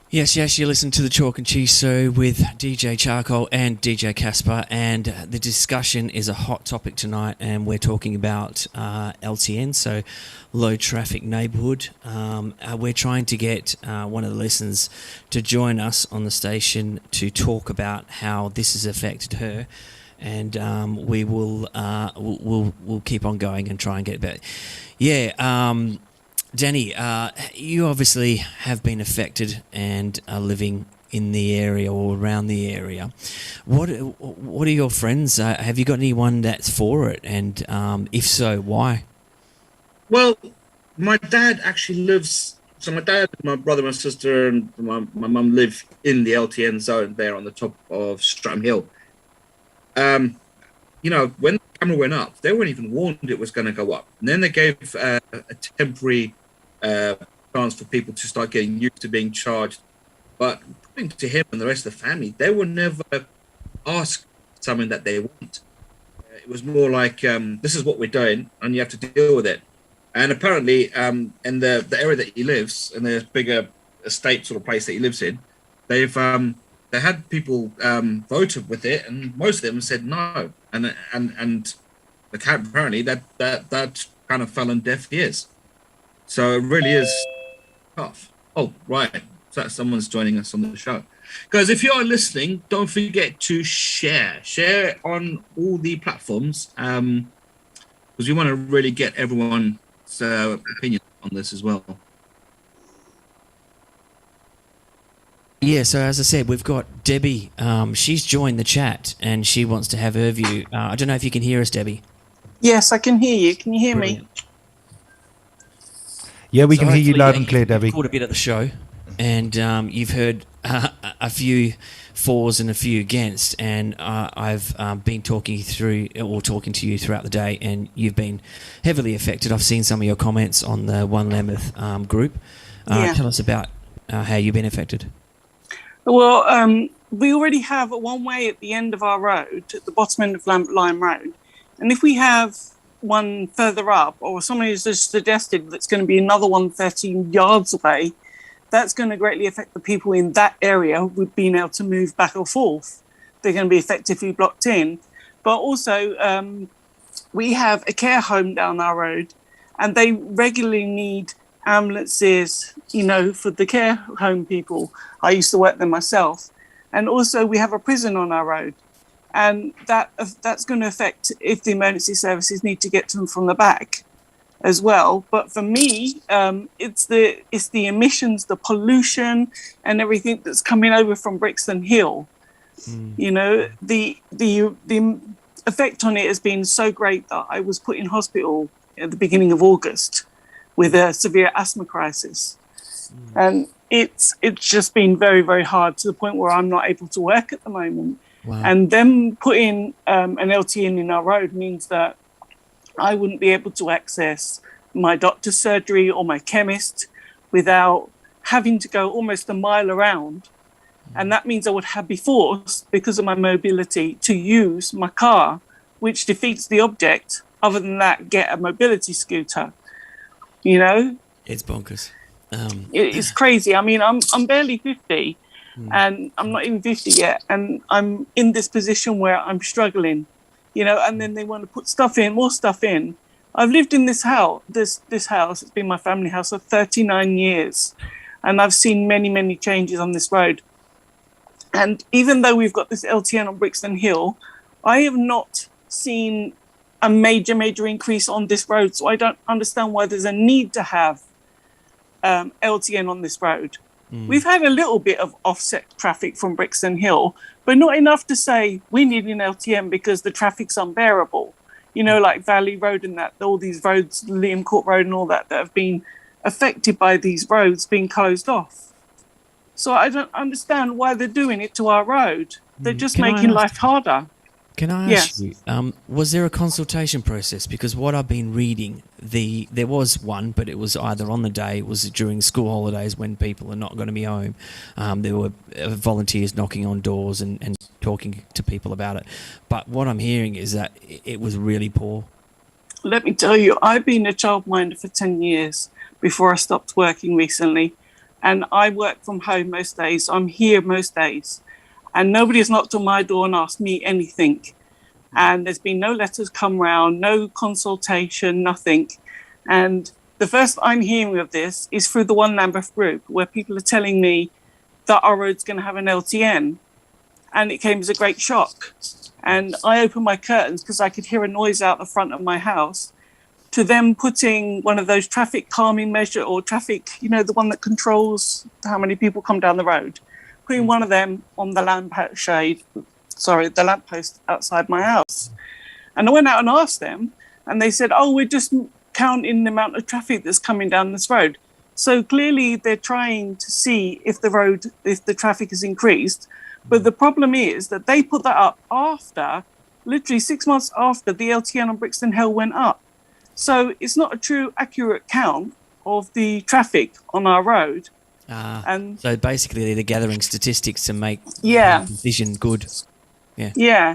Yes, you listen to the Chalk and Cheese Show with DJ Charcoal and DJ Casper, and the discussion is a hot topic tonight, and we're talking about LTN, so low traffic neighbourhood. We're trying to get one of the listeners to join us on the station to talk about how this has affected her, and we'll keep on going and try and get better. Danny, you obviously have been affected and are living in the area or around the area. What are your friends? Have you got anyone that's for it? And if so, why? Well, my dad actually lives... So my dad, my brother, my sister, and my mum live in the LTN zone there on the top of Streatham Hill. When the camera went up, they weren't even warned it was going to go up. And then they gave a temporary chance for people to start getting used to being charged. But according to him and the rest of the family, they were never asked something that they want. It was more like, this is what we're doing, and you have to deal with it. And apparently, in the area that he lives, in the bigger estate sort of place that he lives in, they had people voted with it, and most of them said no. And apparently that kind of fell on deaf ears. So it really is tough. Oh, right. So someone's joining us on the show. Guys, if you are listening, don't forget to share. Share on all the platforms, because we want to really get everyone's opinion on this as well. Yeah, so as I said, we've got Debbie. She's joined the chat and she wants to have her view. I don't know if you can hear us, Debbie. Yes, I can hear you. Can you hear me? Yeah, we So can hear you hopefully, loud and clear, you've Debbie. caught a bit at the show, and you've heard a few fors and a few against, and I've been talking to you throughout the day, and you've been heavily affected. I've seen some of your comments on the One Lambeth group. Yeah. Tell us about how you've been affected. Well, we already have a one-way at the end of our road, at the bottom end of Lambert Line Road. And if we have one further up, or somebody has just suggested that's going to be another one 13 yards away, that's going to greatly affect the people in that area with being able to move back or forth. They're going to be effectively blocked in. But also, we have a care home down our road, and they regularly need ambulances, for the care home people. I used to work there myself. And also, we have a prison on our road. And that's going to affect if the emergency services need to get to them from the back as well. But for me, it's the emissions, the pollution, and everything that's coming over from Brixton Hill. The effect on it has been so great that I was put in hospital at the beginning of August with a severe asthma crisis, and it's just been very, very hard to the point where I'm not able to work at the moment. Wow. And them putting an LTN in our road means that I wouldn't be able to access my doctor's surgery or my chemist without having to go almost a mile around. And that means I would be forced, because of my mobility, to use my car, which defeats the object. Other than that, get a mobility scooter. It's bonkers. It's crazy. I mean, I'm barely 50. And I'm not even 50 yet, and I'm in this position where I'm struggling, and then they want to put more stuff in. I've lived in this house, this house, it's been my family house for 39 years, and I've seen many, many changes on this road. And even though we've got this LTN on Brixton Hill, I have not seen a major increase on this road, so I don't understand why there's a need to have LTN on this road. We've had a little bit of offset traffic from Brixton Hill, but not enough to say we need an LTM because the traffic's unbearable. Like Valley Road and that, all these roads, Liam Court Road and all that have been affected by these roads being closed off. So I don't understand why they're doing it to our road. They're just making life harder. Can I ask you, was there a consultation process? Because what I've been reading, there was one, but it was either on the day, it was during school holidays when people are not going to be home. There were volunteers knocking on doors and talking to people about it. But what I'm hearing is that it was really poor. Let me tell you, I've been a childminder for 10 years before I stopped working recently. And I work from home most days. I'm here most days. And nobody has knocked on my door and asked me anything. And there's been no letters come round, no consultation, nothing. And the first I'm hearing of this is through the One Lambeth group, where people are telling me that our road's going to have an LTN. And it came as a great shock. And I opened my curtains because I could hear a noise out the front of my house, to them putting one of those traffic calming measure or traffic, the one that controls how many people come down the road. Putting one of them on the lamppost outside my house. And I went out and asked them, and they said, we're just counting the amount of traffic that's coming down this road. So clearly they're trying to see if the traffic has increased. But the problem is that they put that up after, literally 6 months after the LTN on Brixton Hill went up. So it's not a true accurate count of the traffic on our road. And so basically they're gathering statistics to make vision good.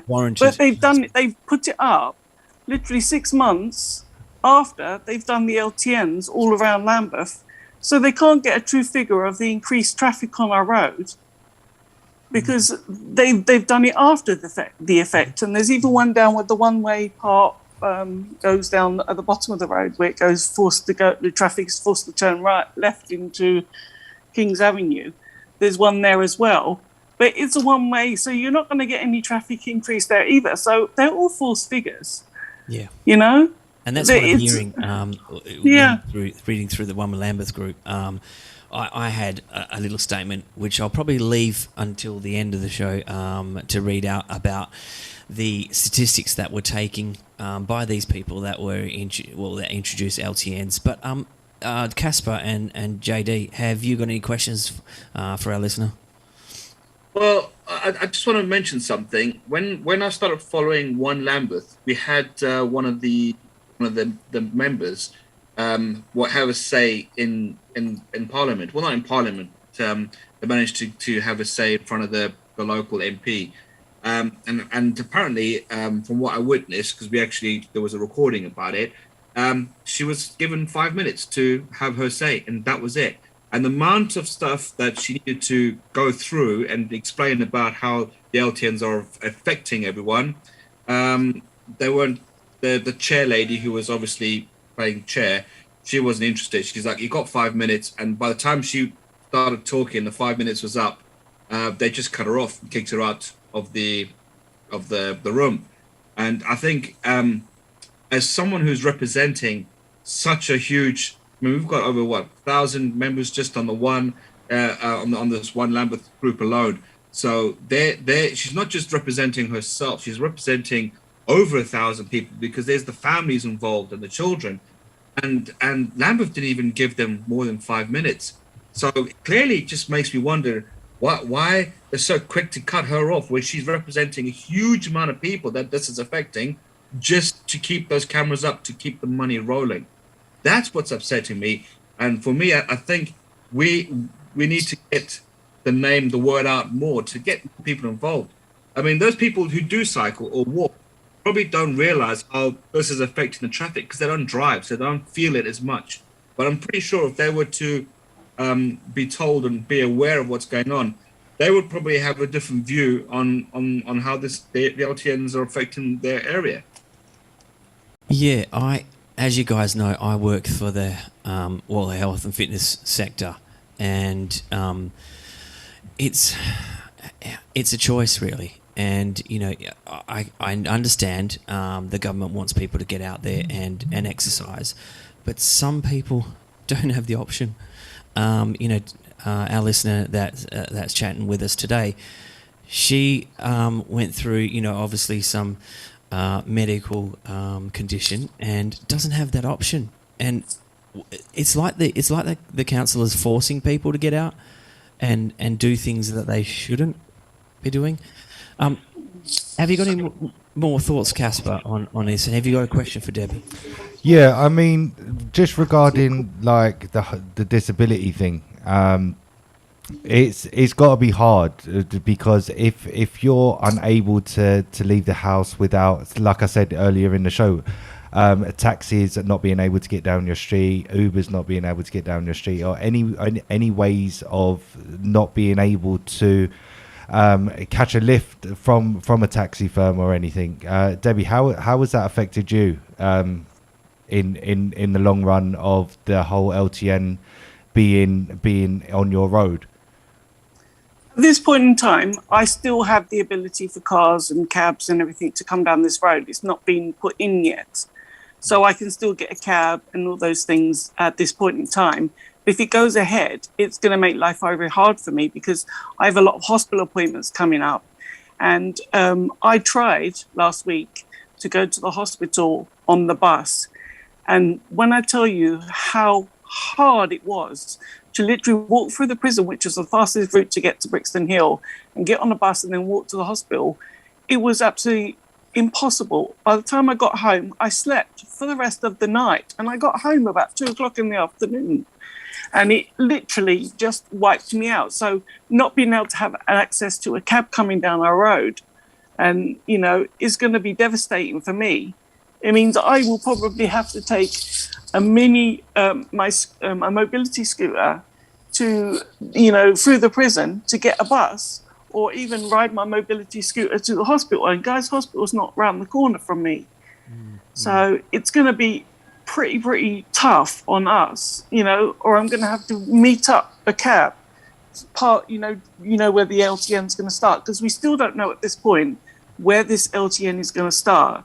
Warranted. But they've put it up literally 6 months after they've done the LTNs all around Lambeth, so they can't get a true figure of the increased traffic on our road because they've done it after the effect. And there's even one down where the one-way part goes down at the bottom of the road where the traffic is forced to turn left into Kings Avenue. There's one there as well, but it's a one-way, so you're not going to get any traffic increase there either. So they're all false figures. And that's what I'm hearing reading through the One Lambeth group. I had a little statement which I'll probably leave until the end of the show to read out about the statistics that were taken by these people that were that introduced LTNs. But Caspar and JD, have you got any questions for our listener? Well, I just want to mention something. When I started following One Lambeth, we had one of the members have a say in Parliament. Well, not in Parliament. They managed to have a say in front of the local MP. And apparently, from what I witnessed, because there was a recording about it, she was given 5 minutes to have her say, and that was it. And the amount of stuff that she needed to go through and explain about how the LTNs are affecting everyone, they weren't. The chair lady, who was obviously playing chair, she wasn't interested. She's like, "You got 5 minutes," and by the time she started talking, the 5 minutes was up. They just cut her off and kicked her out of the room. And I think as someone who's representing such a huge, I mean, we've got over 1,000 members just on the one on this One Lambeth group alone. So she's not just representing herself; she's representing over 1,000 people, because there's the families involved and the children, and Lambeth didn't even give them more than 5 minutes. So clearly, it just makes me wonder why they're so quick to cut her off when she's representing a huge amount of people that this is affecting, just to keep those cameras up, to keep the money rolling. That's what's upsetting me. And for me, I think we need to get the word out more to get people involved. I mean, those people who do cycle or walk probably don't realize how this is affecting the traffic, because they don't drive, so they don't feel it as much. But I'm pretty sure if they were to be told and be aware of what's going on, they would probably have a different view on how the LTNs are affecting their area. Yeah, as you guys know, I work for the health and fitness sector, and it's a choice, really. And I understand the government wants people to get out there and exercise, but some people don't have the option. Our listener that's chatting with us today, she went through obviously some medical condition and doesn't have that option, and it's like the council is forcing people to get out and do things that they shouldn't be doing. Have you got any more thoughts, Caspar, on this? And have you got a question for Debbie? Yeah, I mean, just regarding like the disability thing, it's got to be hard, because if you're unable to leave the house without, like I said earlier in the show, taxis not being able to get down your street, Ubers not being able to get down your street, or any ways of not being able to catch a lift from a taxi firm or anything. Debbie, how has that affected you in the long run of the whole LTN being on your road? At this point in time, I still have the ability for cars and cabs and everything to come down this road. It's not been put in yet. So I can still get a cab and all those things at this point in time. If it goes ahead, it's going to make life very hard for me, because I have a lot of hospital appointments coming up. And I tried last week to go to the hospital on the bus. And when I tell you how hard it was to literally walk through the prison, which is the fastest route to get to Brixton Hill, and get on the bus and then walk to the hospital, it was absolutely impossible. By the time I got home, I slept for the rest of the night. And I got home about 2:00 in the afternoon. And it literally just wiped me out. So not being able to have access to a cab coming down our road, and is going to be devastating for me. It means I will probably have to take a mini, a mobility scooter to, through the prison to get a bus, or even ride my mobility scooter to the hospital. And Guy's Hospital is not round the corner from me. Mm-hmm. So it's going to be pretty tough on us, or I'm going to have to meet up a cab where the LTN is going to start, because we still don't know at this point where this LTN is going to start.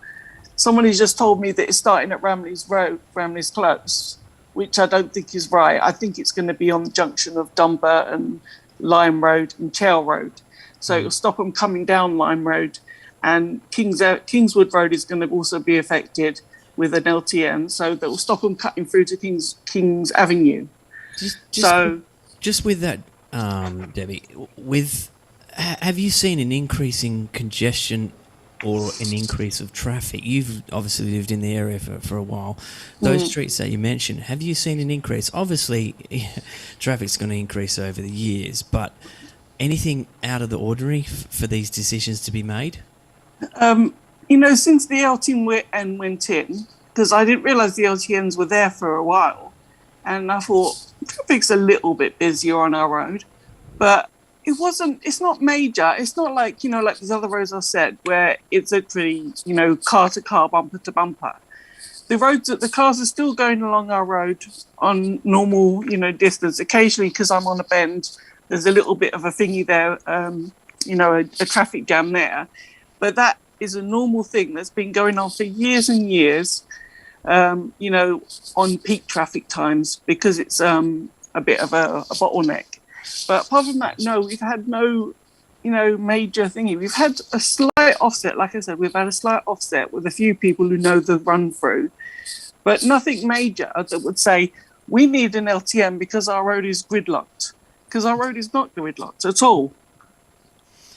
Somebody just told me that it's starting at Ramley's Road, Ramley's Close, which I don't think is right. I think it's going to be on the junction of Dunbar and Lime Road and Chell Road. So it'll stop them coming down Lime Road, and Kingswood Road is going to also be affected with an LTN. So that will stop them cutting through to Kings Avenue. Just with that, Debbie, have you seen an increase in congestion or an increase of traffic? You've obviously lived in the area for a while. Those streets that you mentioned, have you seen an increase? Obviously, traffic's going to increase over the years, but anything out of the ordinary for these decisions to be made? Since the LTN went in, because I didn't realise the LTNs were there for a while, and I thought, traffic's a little bit busier on our road, but it's not major. It's not like, like these other roads I said, where it's literally, car to car, bumper to bumper. The cars are still going along our road on normal, distance. Occasionally, because I'm on a bend, there's a little bit of a thingy there, a traffic jam there. But that is a normal thing that's been going on for years and years, on peak traffic times, because it's a bit of a bottleneck. But apart from that, no, we've had no, major thingy. We've had a slight offset. Like I said, we've had a slight offset with a few people who know the run through, but nothing major that would say we need an LTM because our road is gridlocked. Because our road is not gridlocked at all.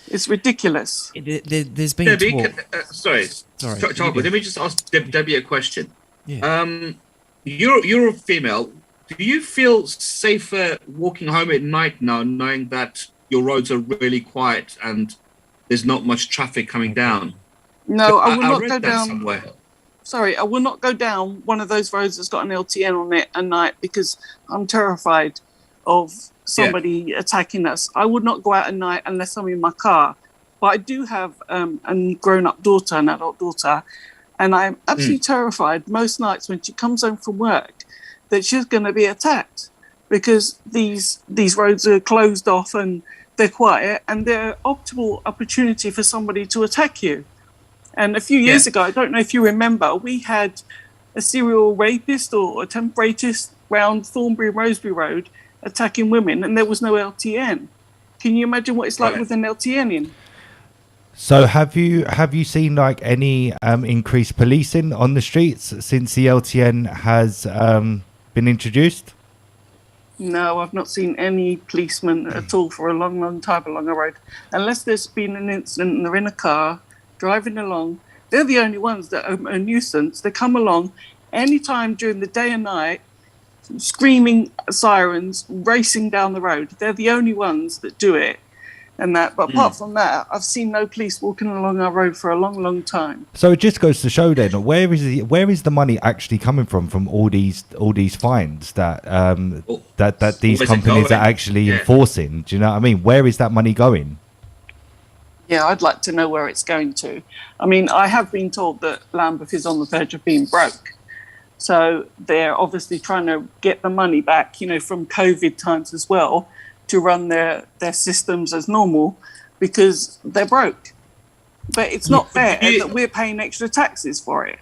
It's ridiculous. There's been Debbie, talk. sorry, Charles, let me just ask Debbie a question. Yeah. You're a female. Do you feel safer walking home at night now, knowing that your roads are really quiet and there's not much traffic coming down? No, I will not read go that down. Somewhere. Sorry, I will not go down one of those roads that's got an LTN on it at night because I'm terrified of somebody attacking us. I would not go out at night unless I'm in my car. But I do have a grown-up daughter, an adult daughter, and I'm absolutely terrified most nights when she comes home from work that she's going to be attacked because these roads are closed off and they're quiet and they're optimal opportunity for somebody to attack you. And a few years ago, I don't know if you remember, we had a serial rapist or attempt rapist round Thornbury and Rosebery Road attacking women, and there was no LTN. Can you imagine what it's like with an LTN in? So have you seen like any increased policing on the streets since the LTN has been introduced? No, I've not seen any policemen at all for a long, long time along a road. Unless there's been an incident and they're in a car driving along, they're the only ones that are a nuisance. They come along anytime during the day and night, screaming sirens, racing down the road. They're the only ones that do it. And that, but apart from that, I've seen no police walking along our road for a long, long time. So it just goes to show then, where is the money actually coming from all these fines that that these companies are actually enforcing? Do you know what I mean? Where is that money going? Yeah, I'd like to know where it's going to. I mean, I have been told that Lambeth is on the verge of being broke. So they're obviously trying to get the money back, from COVID times as well, to run their systems as normal because they're broke. But it's not fair that we're paying extra taxes for it.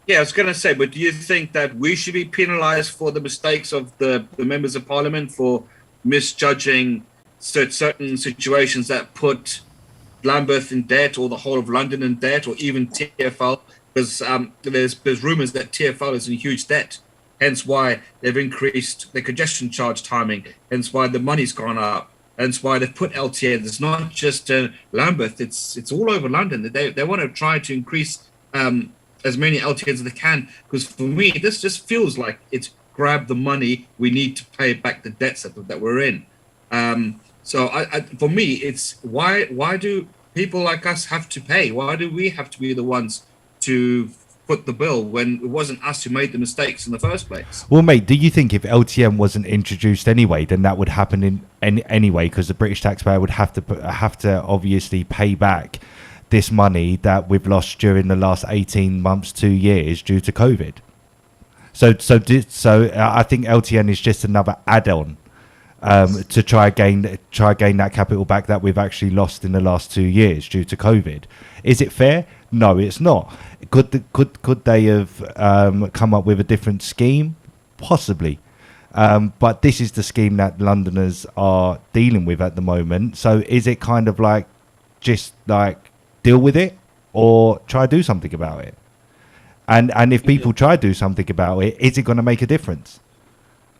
Yeah, I was going to say, but do you think that we should be penalised for the mistakes of the members of parliament for misjudging certain situations that put Lambeth in debt or the whole of London in debt or even TfL? Because there's rumours that TfL is in huge debt. Hence why they've increased the congestion charge timing. Hence why the money's gone up. Hence why they've put LTN. It's not just Lambeth. It's all over London. They want to try to increase as many LTNs as they can. Because for me, this just feels like it's grab the money. We need to pay back the debts that we're in. So for me, it's why do people like us have to pay? Why do we have to be the ones to foot the bill when it wasn't us who made the mistakes in the first place? Well, mate, do you think if LTN wasn't introduced anyway, then that would happen anyway? Because the British taxpayer would have to obviously pay back this money that we've lost during the last 18 months, 2 years due to COVID. So I think LTN is just another add-on to try gain that capital back that we've actually lost in the last 2 years due to COVID. Is it fair? No, it's not. Could they have come up with a different scheme? Possibly. But this is the scheme that Londoners are dealing with at the moment. So is it kind of like just like deal with it or try to do something about it? And if people try to do something about it, is it going to make a difference?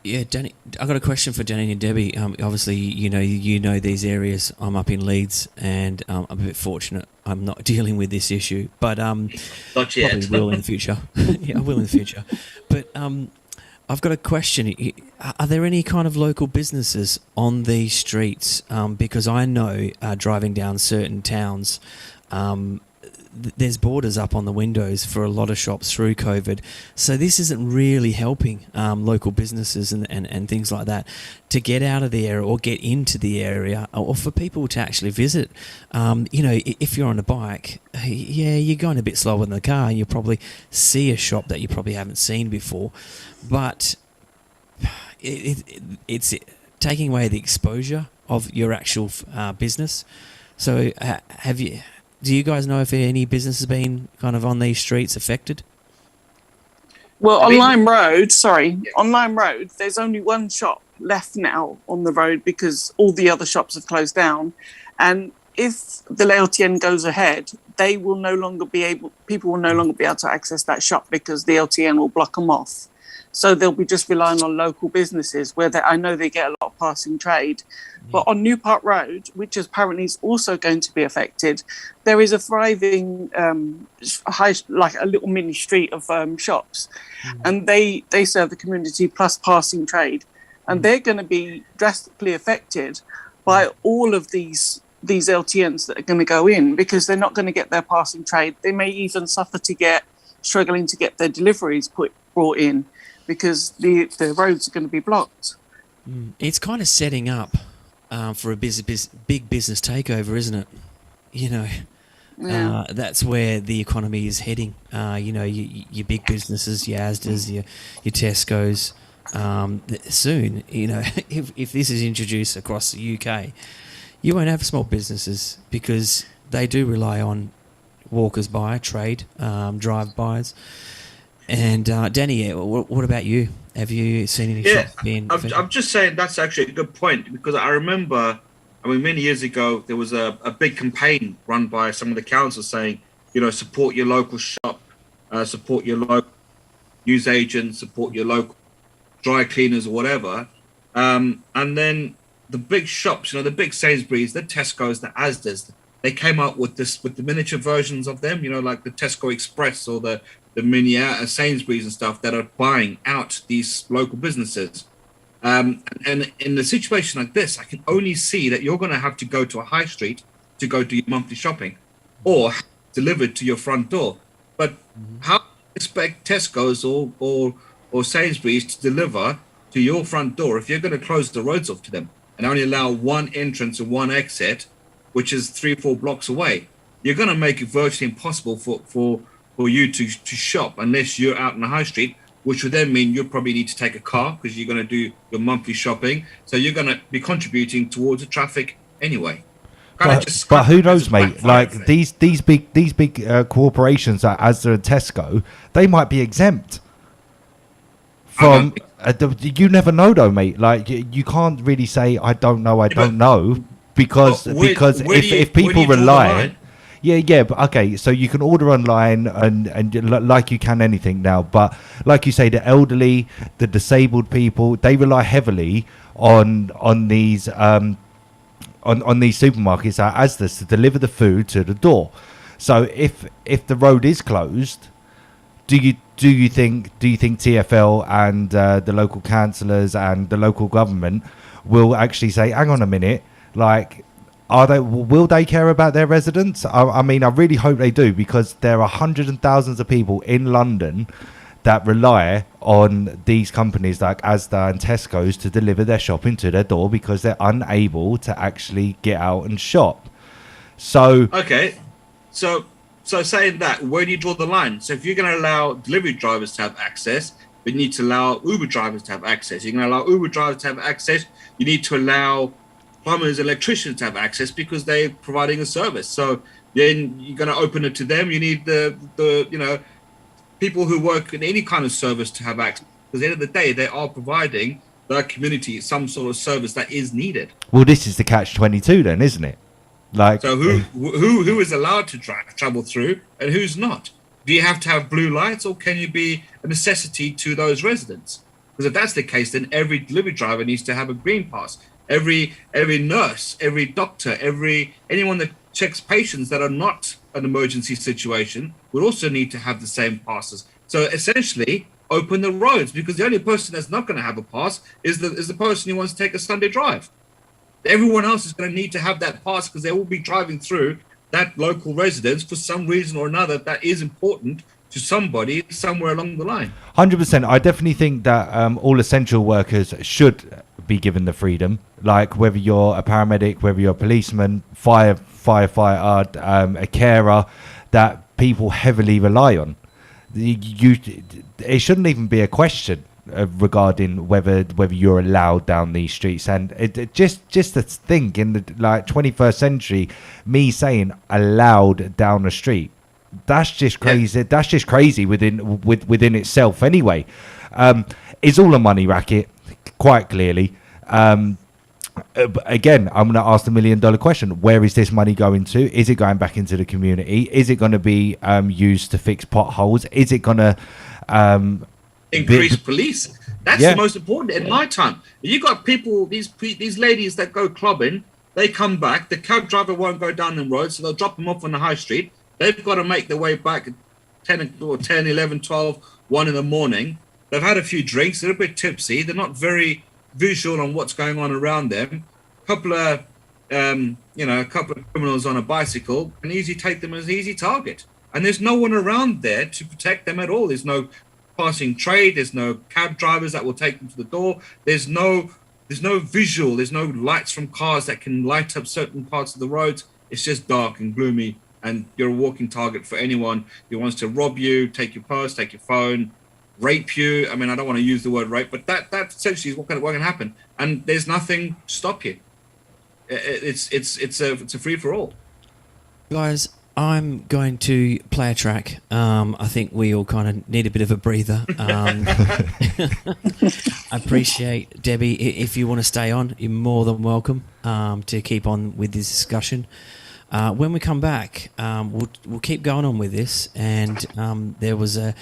Yeah, Danny, I got a question for Danny and Debbie. Obviously, you know these areas. I'm up in Leeds, and I'm a bit fortunate. I'm not dealing with this issue, but Not yet. probably will in the future. Yeah, I will in the future. But I've got a question. Are there any kind of local businesses on these streets? Because I know driving down certain towns, there's borders up on the windows for a lot of shops through COVID. So this isn't really helping local businesses and things like that to get out of the area or get into the area, or for people to actually visit. If you're on a bike, yeah, you're going a bit slower than the car and you'll probably see a shop that you probably haven't seen before. But it's taking away the exposure of your actual business. So do you guys know if any business has been kind of on these streets affected? Well, on Lime Road, there's only one shop left now on the road because all the other shops have closed down. And if the LTN goes ahead, people will no longer be able to access that shop because the LTN will block them off. So they'll be just relying on local businesses where I know they get a lot of passing trade. But on New Park Road, which apparently is also going to be affected, there is a thriving like a little mini street of shops, and they serve the community plus passing trade, and they're going to be drastically affected by all of these LTNs that are going to go in because they're not going to get their passing trade. They may even struggling to get their deliveries brought in because the roads are going to be blocked. It's kind of setting up for a big business takeover, isn't it? Yeah. That's where the economy is heading. Your big businesses, your Asda's, your Tesco's. Soon, if this is introduced across the UK, you won't have small businesses because they do rely on walkers by, trade, drive-bys. And Danny, what about you? Have you seen any shops being affected? I'm just saying that's actually a good point because I remember, many years ago, there was a big campaign run by some of the councils saying, support your local shop, support your local news agent, support your local dry cleaners or whatever. And then the big shops, the big Sainsbury's, the Tesco's, the Asda's, they came out with the miniature versions of them, like the Tesco Express or the mini Sainsbury's and stuff that are buying out these local businesses. And in a situation like this, I can only see that you're going to have to go to a high street to go do your monthly shopping or delivered to your front door. But how do you expect Tesco's or Sainsbury's to deliver to your front door if you're going to close the roads off to them and only allow one entrance and one exit, which is 3-4 blocks away? You're going to make it virtually impossible for you to shop unless you're out in the high street, which would then mean you'll probably need to take a car because you're going to do your monthly shopping. So you're going to be contributing towards the traffic anyway. But who knows, mate? Like these big corporations like Asda and Tesco, they might be exempt from. You never know, though, mate. Like you can't really say I don't know because if people rely. Yeah, but okay, so you can order online and like you can anything now, but like you say, the elderly, the disabled people, they rely heavily on these on these supermarkets like Asda's to deliver the food to the door. So if the road is closed, do you think TfL and the local councillors and the local government will actually say, hang on a minute, like, will they care about their residents? I mean, I really hope they do, because there are hundreds and thousands of people in London that rely on these companies like Asda and Tesco's to deliver their shopping to their door because they're unable to actually get out and shop. So okay, so saying that, where do you draw the line? So if you're going to allow delivery drivers to have access, but you need to allow Uber drivers to have access. You're going to allow Uber drivers to have access. You need to allow plumbers, electricians to have access because they're providing a service. So then you're going to open it to them. You need the people who work in any kind of service to have access. Because at the end of the day, they are providing the community some sort of service that is needed. Well, this is the catch-22 then, isn't it? Like, So who is allowed to travel through and who's not? Do you have to have blue lights, or can you be a necessity to those residents? Because if that's the case, then every delivery driver needs to have a green pass. Every nurse, every doctor, anyone that checks patients that are not an emergency situation would also need to have the same passes. So essentially, open the roads, because the only person that's not going to have a pass is the person who wants to take a Sunday drive. Everyone else is going to need to have that pass because they will be driving through that local residence for some reason or another that is important to somebody somewhere along the line. 100%. I definitely think that all essential workers should be given the freedom, like whether you're a paramedic, whether you're a policeman, firefighter, a carer, that people heavily rely on. It shouldn't even be a question regarding whether you're allowed down these streets. And just to think in the 21st century, me saying allowed down the street, that's just crazy. Yeah. That's just crazy within itself anyway. It's all a money racket, quite clearly. Again, I'm going to ask the $1 million question. Where is this money going to? Is it going back into the community? Is it going to be used to fix potholes? Is it going to increase police? That's the most important. In my time, you got people, these ladies that go clubbing, they come back, the cab driver won't go down the road, so they'll drop them off on the high street. They've got to make their way back at 10, 11, 12, 1 in the morning. They've had a few drinks, they're a bit tipsy, they're not very visual on what's going on around them. A couple of criminals on a bicycle can easily take them as an easy target. And there's no one around there to protect them at all. There's no passing trade, there's no cab drivers that will take them to the door. There's no visual, there's no lights from cars that can light up certain parts of the roads. It's just dark and gloomy, and you're a walking target for anyone who wants to rob you, take your purse, take your phone, rape you. I mean, I don't want to use the word rape, but that essentially is what can happen. And there's nothing to stop you. It's a free for all. Guys, I'm going to play a track. I think we all kind of need a bit of a breather. I appreciate, Debbie, if you want to stay on, you're more than welcome to keep on with this discussion. When we come back, we'll keep going on with this. And there was an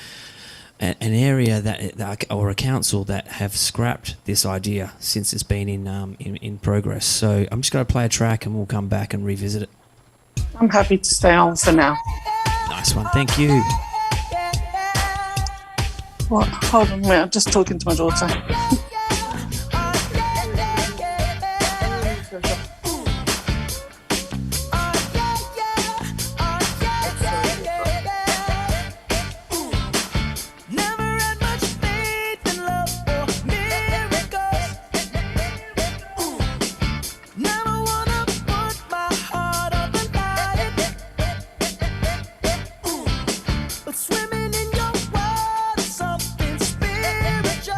area that or a council that have scrapped this idea since it's been in progress. So I'm just going to play a track and we'll come back and revisit it. I'm happy to stay on for now. Nice one, thank you. What? Hold on a minute, I'm just talking to my daughter. Swimming in your world, something spiritual.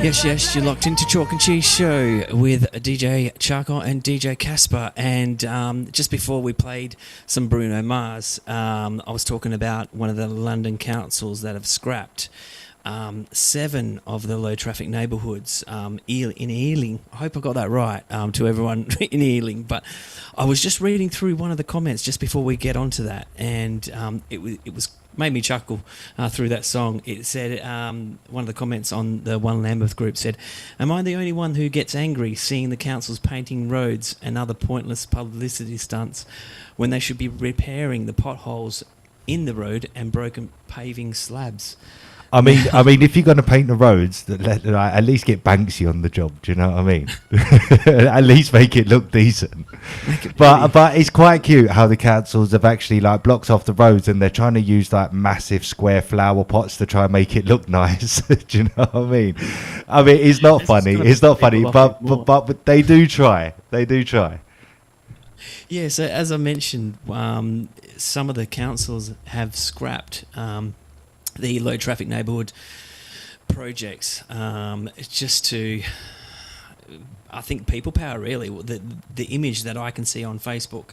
Yes, you're locked into Chalk and Cheese Show with DJ Charcoal and DJ Casper. And just before we played some Bruno Mars, I was talking about one of the London councils that have scrapped 7 of the low traffic neighbourhoods in Ealing. I hope I got that right to everyone in Ealing. But I was just reading through one of the comments just before we get onto that, and it was made me chuckle through that song. It said, one of the comments on the One Lambeth group said, "Am I the only one who gets angry seeing the councils painting roads and other pointless publicity stunts when they should be repairing the potholes in the road and broken paving slabs?" I mean, if you're going to paint the roads, at least get Banksy on the job. Do you know what I mean? At least make it look decent. But it's quite cute how the councils have actually like blocked off the roads and they're trying to use like massive square flower pots to try and make it look nice. Do you know what I mean? I mean, it's not funny. It's not funny, but they do try. They do try. Yeah. So as I mentioned, some of the councils have scrapped the low traffic neighbourhood projects, just to, I think, people power really. The image that I can see on Facebook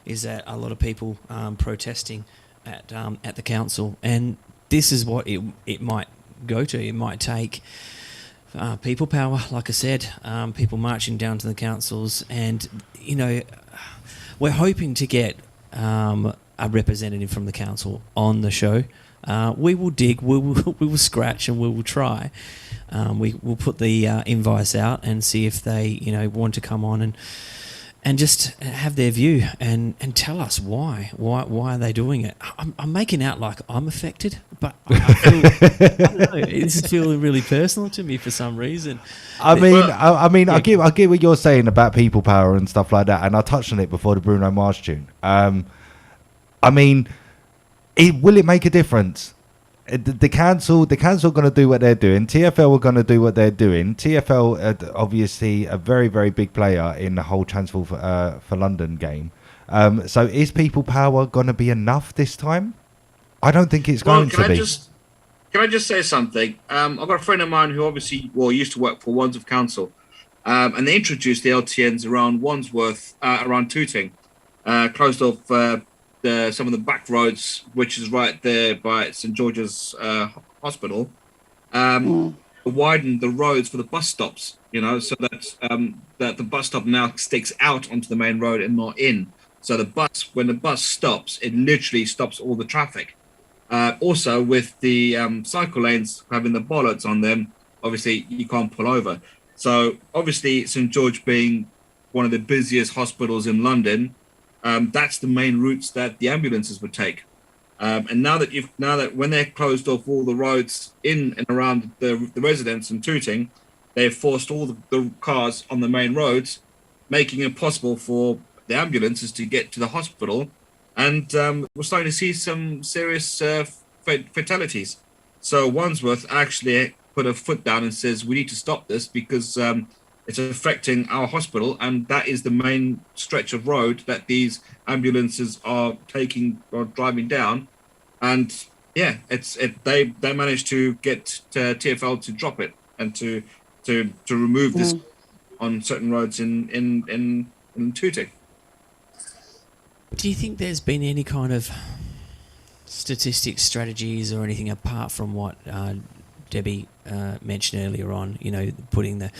is that a lot of people protesting at the council, and this is what it might go to. It might take people power, like I said, people marching down to the councils, and we're hoping to get a representative from the council on the show. We will dig, we will scratch, and we will try. We'll put the invites out and see if they, want to come on and just have their view and tell us why are they doing it. I'm making out like I'm affected, but I don't know, it's feeling really personal to me for some reason. I get what you're saying about people power and stuff like that, and I touched on it before the Bruno Mars tune. Will it make a difference? The council going to do what they're doing. TFL are going to do what they're doing. TFL obviously a very, very big player in the whole Transport for London game. So is people power going to be enough this time? I don't think it's going to be. Can I just say something? I've got a friend of mine who obviously used to work for Wandsworth Council, and they introduced the LTNs around Wandsworth, around Tooting, closed off some of the back roads, which is right there by St George's Hospital, widened the roads for the bus stops, so that the bus stop now sticks out onto the main road and not in. So when the bus stops, it literally stops all the traffic. Also, with the cycle lanes having the bollards on them, obviously you can't pull over. So obviously St George being one of the busiest hospitals in London, that's the main routes that the ambulances would take. And now that when they're closed off all the roads in and around the residents in Tooting, they've forced all the cars on the main roads, making it possible for the ambulances to get to the hospital. And we're starting to see some serious fatalities. So Wandsworth actually put a foot down and says, we need to stop this because it's affecting our hospital, and that is the main stretch of road that these ambulances are taking or driving down. And they managed to get TFL to drop it and to remove this on certain roads in Tooting. Do you think there's been any kind of statistics, strategies, or anything apart from what Debbie mentioned earlier on? Putting the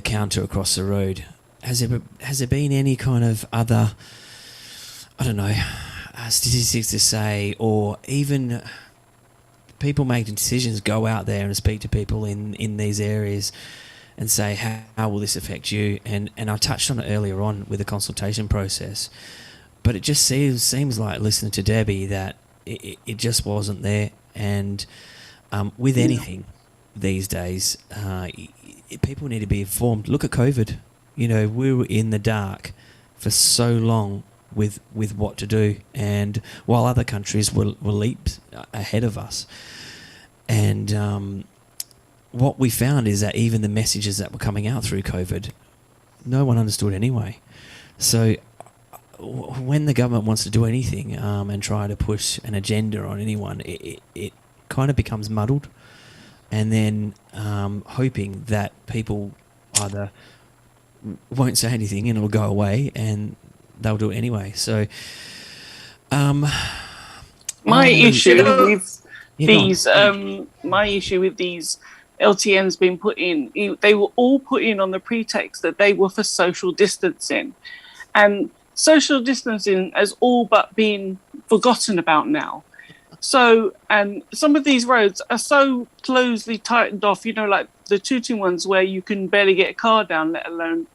counter across the road. Has there been any kind of other, statistics to say, or even people making decisions go out there and speak to people in these areas and say, how will this affect you? And I touched on it earlier on with the consultation process, but it just seems like listening to Debbie that it just wasn't there. And with anything these days, people need to be informed. Look at COVID. We were in the dark for so long with what to do, and while other countries were leaps ahead of us. And what we found is that even the messages that were coming out through COVID, no one understood anyway. So when the government wants to do anything and try to push an agenda on anyone, it kind of becomes muddled. and then hoping that people either won't say anything and it'll go away, and they'll do it anyway. So, my issue with Yeah, these, my issue with these LTNs being put in, they were all put in on the pretext that they were for social distancing, and social distancing has all but been forgotten about now. So, and some of these roads are so closely tightened off, you know, like the Tooting ones where you can barely get a car down, let alone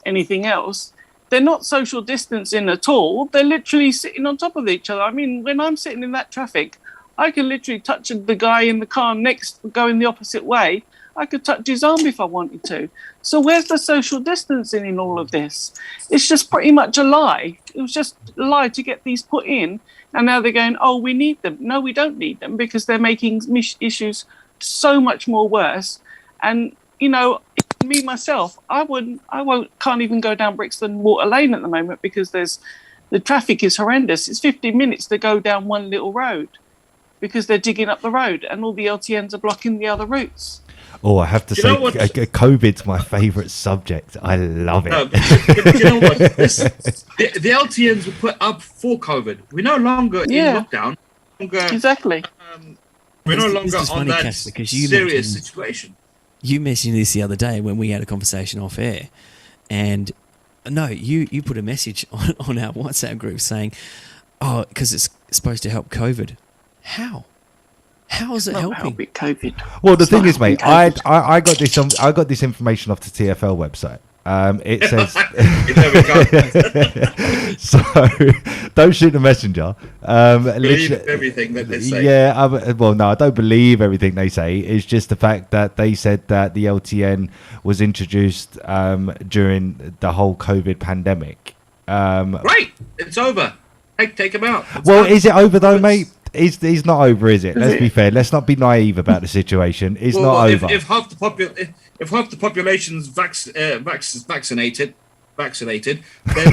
anything else. They're not social distancing at all. They're literally sitting on top of each other. I mean, when I'm sitting in that traffic, I can literally touch the guy in the car next, going the opposite way. I could touch his arm if I wanted to. So where's the social distancing in all of this? It's just pretty much a lie. It was just a lie to get these put in. And now they're going, oh, we need them. No, we don't need them, because they're making issues so much more worse. And, you know, me, myself, can't even go down Brixton Water Lane at the moment because the traffic is horrendous. It's 15 minutes to go down one little road because they're digging up the road and all the LTNs are blocking the other routes. Oh, I have to You say, know what? COVID's my favourite subject. I love it. No, but you know what? The LTNs were put up for COVID. We're no longer in lockdown. Exactly. We're no This longer is on funny, that Cass, because you serious mentioned- situation. You mentioned this the other day when we had a conversation off air, and no, you put a message on our WhatsApp group saying, "Oh, because it's supposed to help COVID." How is it helping? Help with COVID. Well, the It's thing not is, mate, helping I got this. I got this information off the TFL website. It says There we go. so. Don't shoot the messenger. Believe literally- everything that they say. Yeah, well, no, I don't believe everything they say. It's just the fact that they said that the LTN was introduced during the whole COVID pandemic. Right, it's over. Take him out. It's Well, done. is it over though, mate? He's not over, is it? Let's be fair. Let's not be naive about the situation. It's Well, not if, over. if half the population's vaccinated, then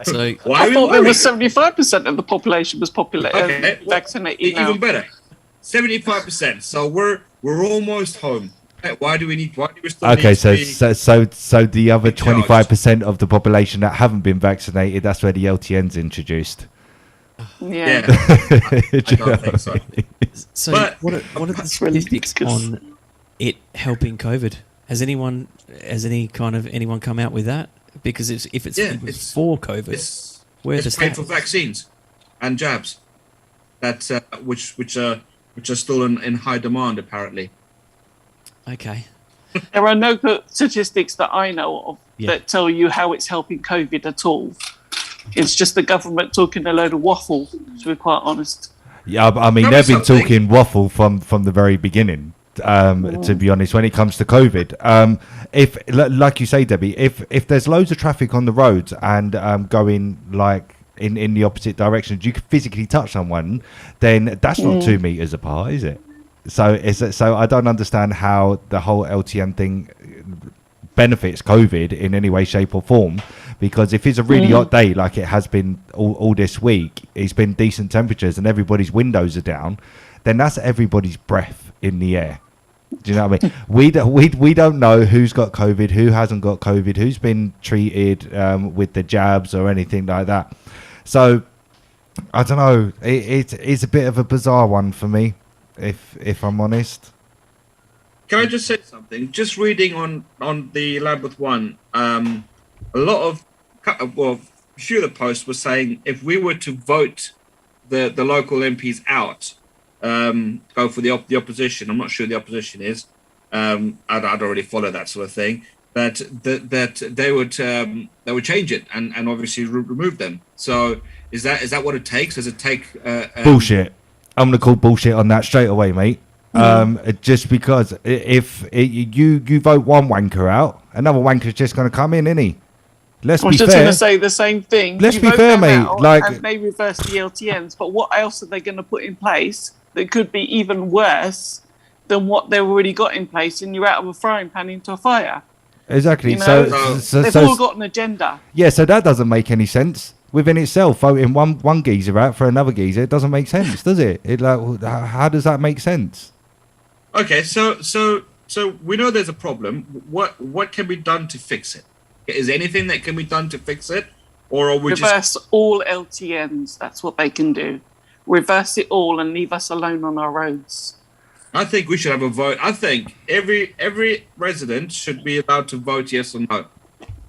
So why I are we thought there worried? was 75% of the population was Okay, well, vaccinated now. even better, 75%. So we're almost home. Why do we still Okay, need to be- so the other charged. 25% of the population that haven't been vaccinated, that's where the LTN's introduced. Yeah. I don't think so. So But- what are the That's really statistics ridiculous. on it helping COVID? Has anyone come out with that? Because if it's for COVID, It's where are the it's paid for stats? vaccines and jabs. That's which are still in high demand apparently. Okay. There are no statistics that I know of Yeah. that tell you how it's helping COVID at all. It's just the government talking a load of waffle, to be quite honest. Yeah, I mean, Tell me they've been something. talking waffle from the very beginning. To be honest, when it comes to COVID, if like you say, Debbie, if there's loads of traffic on the roads and going like in the opposite directions, you can physically touch someone, then that's not 2 meters apart, is it? So I don't understand how the whole LTN thing benefits COVID in any way, shape, or form. Because if it's a really hot day, like it has been all this week, it's been decent temperatures and everybody's windows are down, then that's everybody's breath in the air. Do you know what I mean? We don't know who's got COVID, who hasn't got COVID, who's been treated with the jabs or anything like that. So I don't know. It's a bit of a bizarre one for me, if I'm honest. Can I just say something? Just reading on the Lambeth one, a lot of a few of the posts were saying if we were to vote the local MPs out, go for the opposition. I'm not sure who the opposition is. I don't really follow that sort of thing. That they would change it and obviously remove them. So is that what it takes? Does it take Bullshit. I'm gonna call bullshit on that straight away, mate. Just because if you vote one wanker out, another wanker's just gonna come in, isn't he? Let's I was be just going fair. to say the same thing. Let's You be vote fair, them mate, out like- and they reverse the LTNs, but what else are they going to put in place that could be even worse than what they've already got in place? And you're out of a frying pan into a fire. Exactly. You know, So They've all got an agenda. yeah, so that doesn't make any sense within itself. Voting one geezer out for another geezer, it doesn't make sense, does it? How does that make sense? Okay, so we know there's a problem. What can be done to fix it? Is there anything that can be done to fix it, or are we Reverse all LTNs. That's what they can do. Reverse it all and leave us alone on our roads. I think we should have a vote. I think every resident should be allowed to vote yes or no,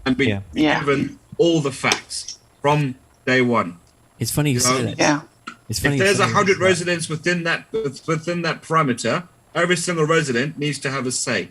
and be Yeah. given all the facts from day one. It's funny you say that. Yeah. It's funny. If you there's say 100 that. residents within that parameter, every single resident needs to have a say.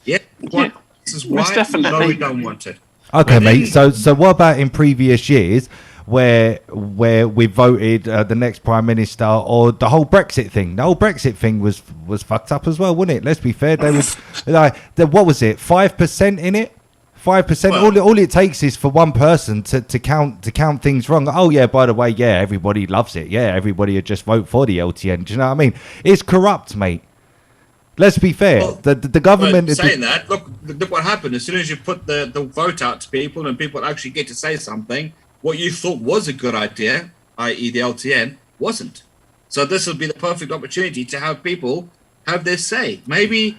Yeah, this is most why. definitely. No, we don't want it. Okay, But mate. then- So what about in previous years where we voted the next prime minister, or the whole Brexit thing? The whole Brexit thing was fucked up as well, wasn't it? Let's be fair. They was like, what was it? 5% in it. 5%. Well- All it takes is for one person to count things wrong. Oh yeah, by the way, yeah, everybody loves it. Yeah, everybody would just vote for the LTN. Do you know what I mean? It's corrupt, mate. Let's be fair. Well, The government. But saying that, look what happened. As soon as you put the vote out to people and people actually get to say something, what you thought was a good idea, i.e. the LTN, wasn't. So this would be the perfect opportunity to have people have their say. Maybe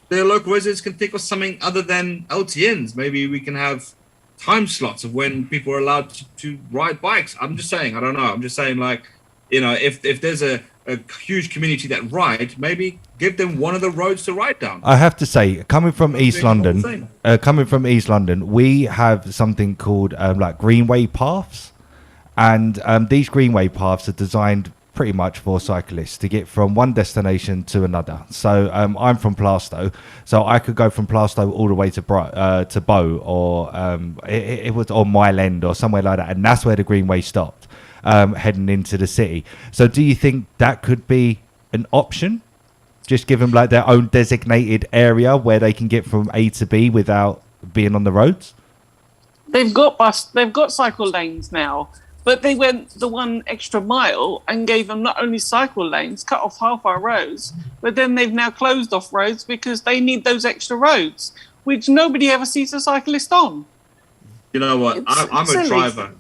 the local residents can think of something other than LTNs. Maybe we can have time slots of when people are allowed to ride bikes. I'm just saying, I don't know. I'm just saying, like, you know, if there's a huge community that ride, maybe give them one of the roads to ride down. I have to say, coming from East the whole London, we have something called like greenway paths, and these greenway paths are designed pretty much for cyclists to get from one destination to another. So I'm from Plaistow, so I could go from Plaistow all the way to Bow, or it was on Mile End or somewhere like that, and that's where the greenway stopped, heading into the city. So do you think that could be an option? Just give them like their own designated area where they can get from A to B without being on the roads? They've got cycle lanes now, but they went the one extra mile and gave them not only cycle lanes, cut off half our roads, but then they've now closed off roads because they need those extra roads, which nobody ever sees a cyclist on. You know what? I'm silly. a driver.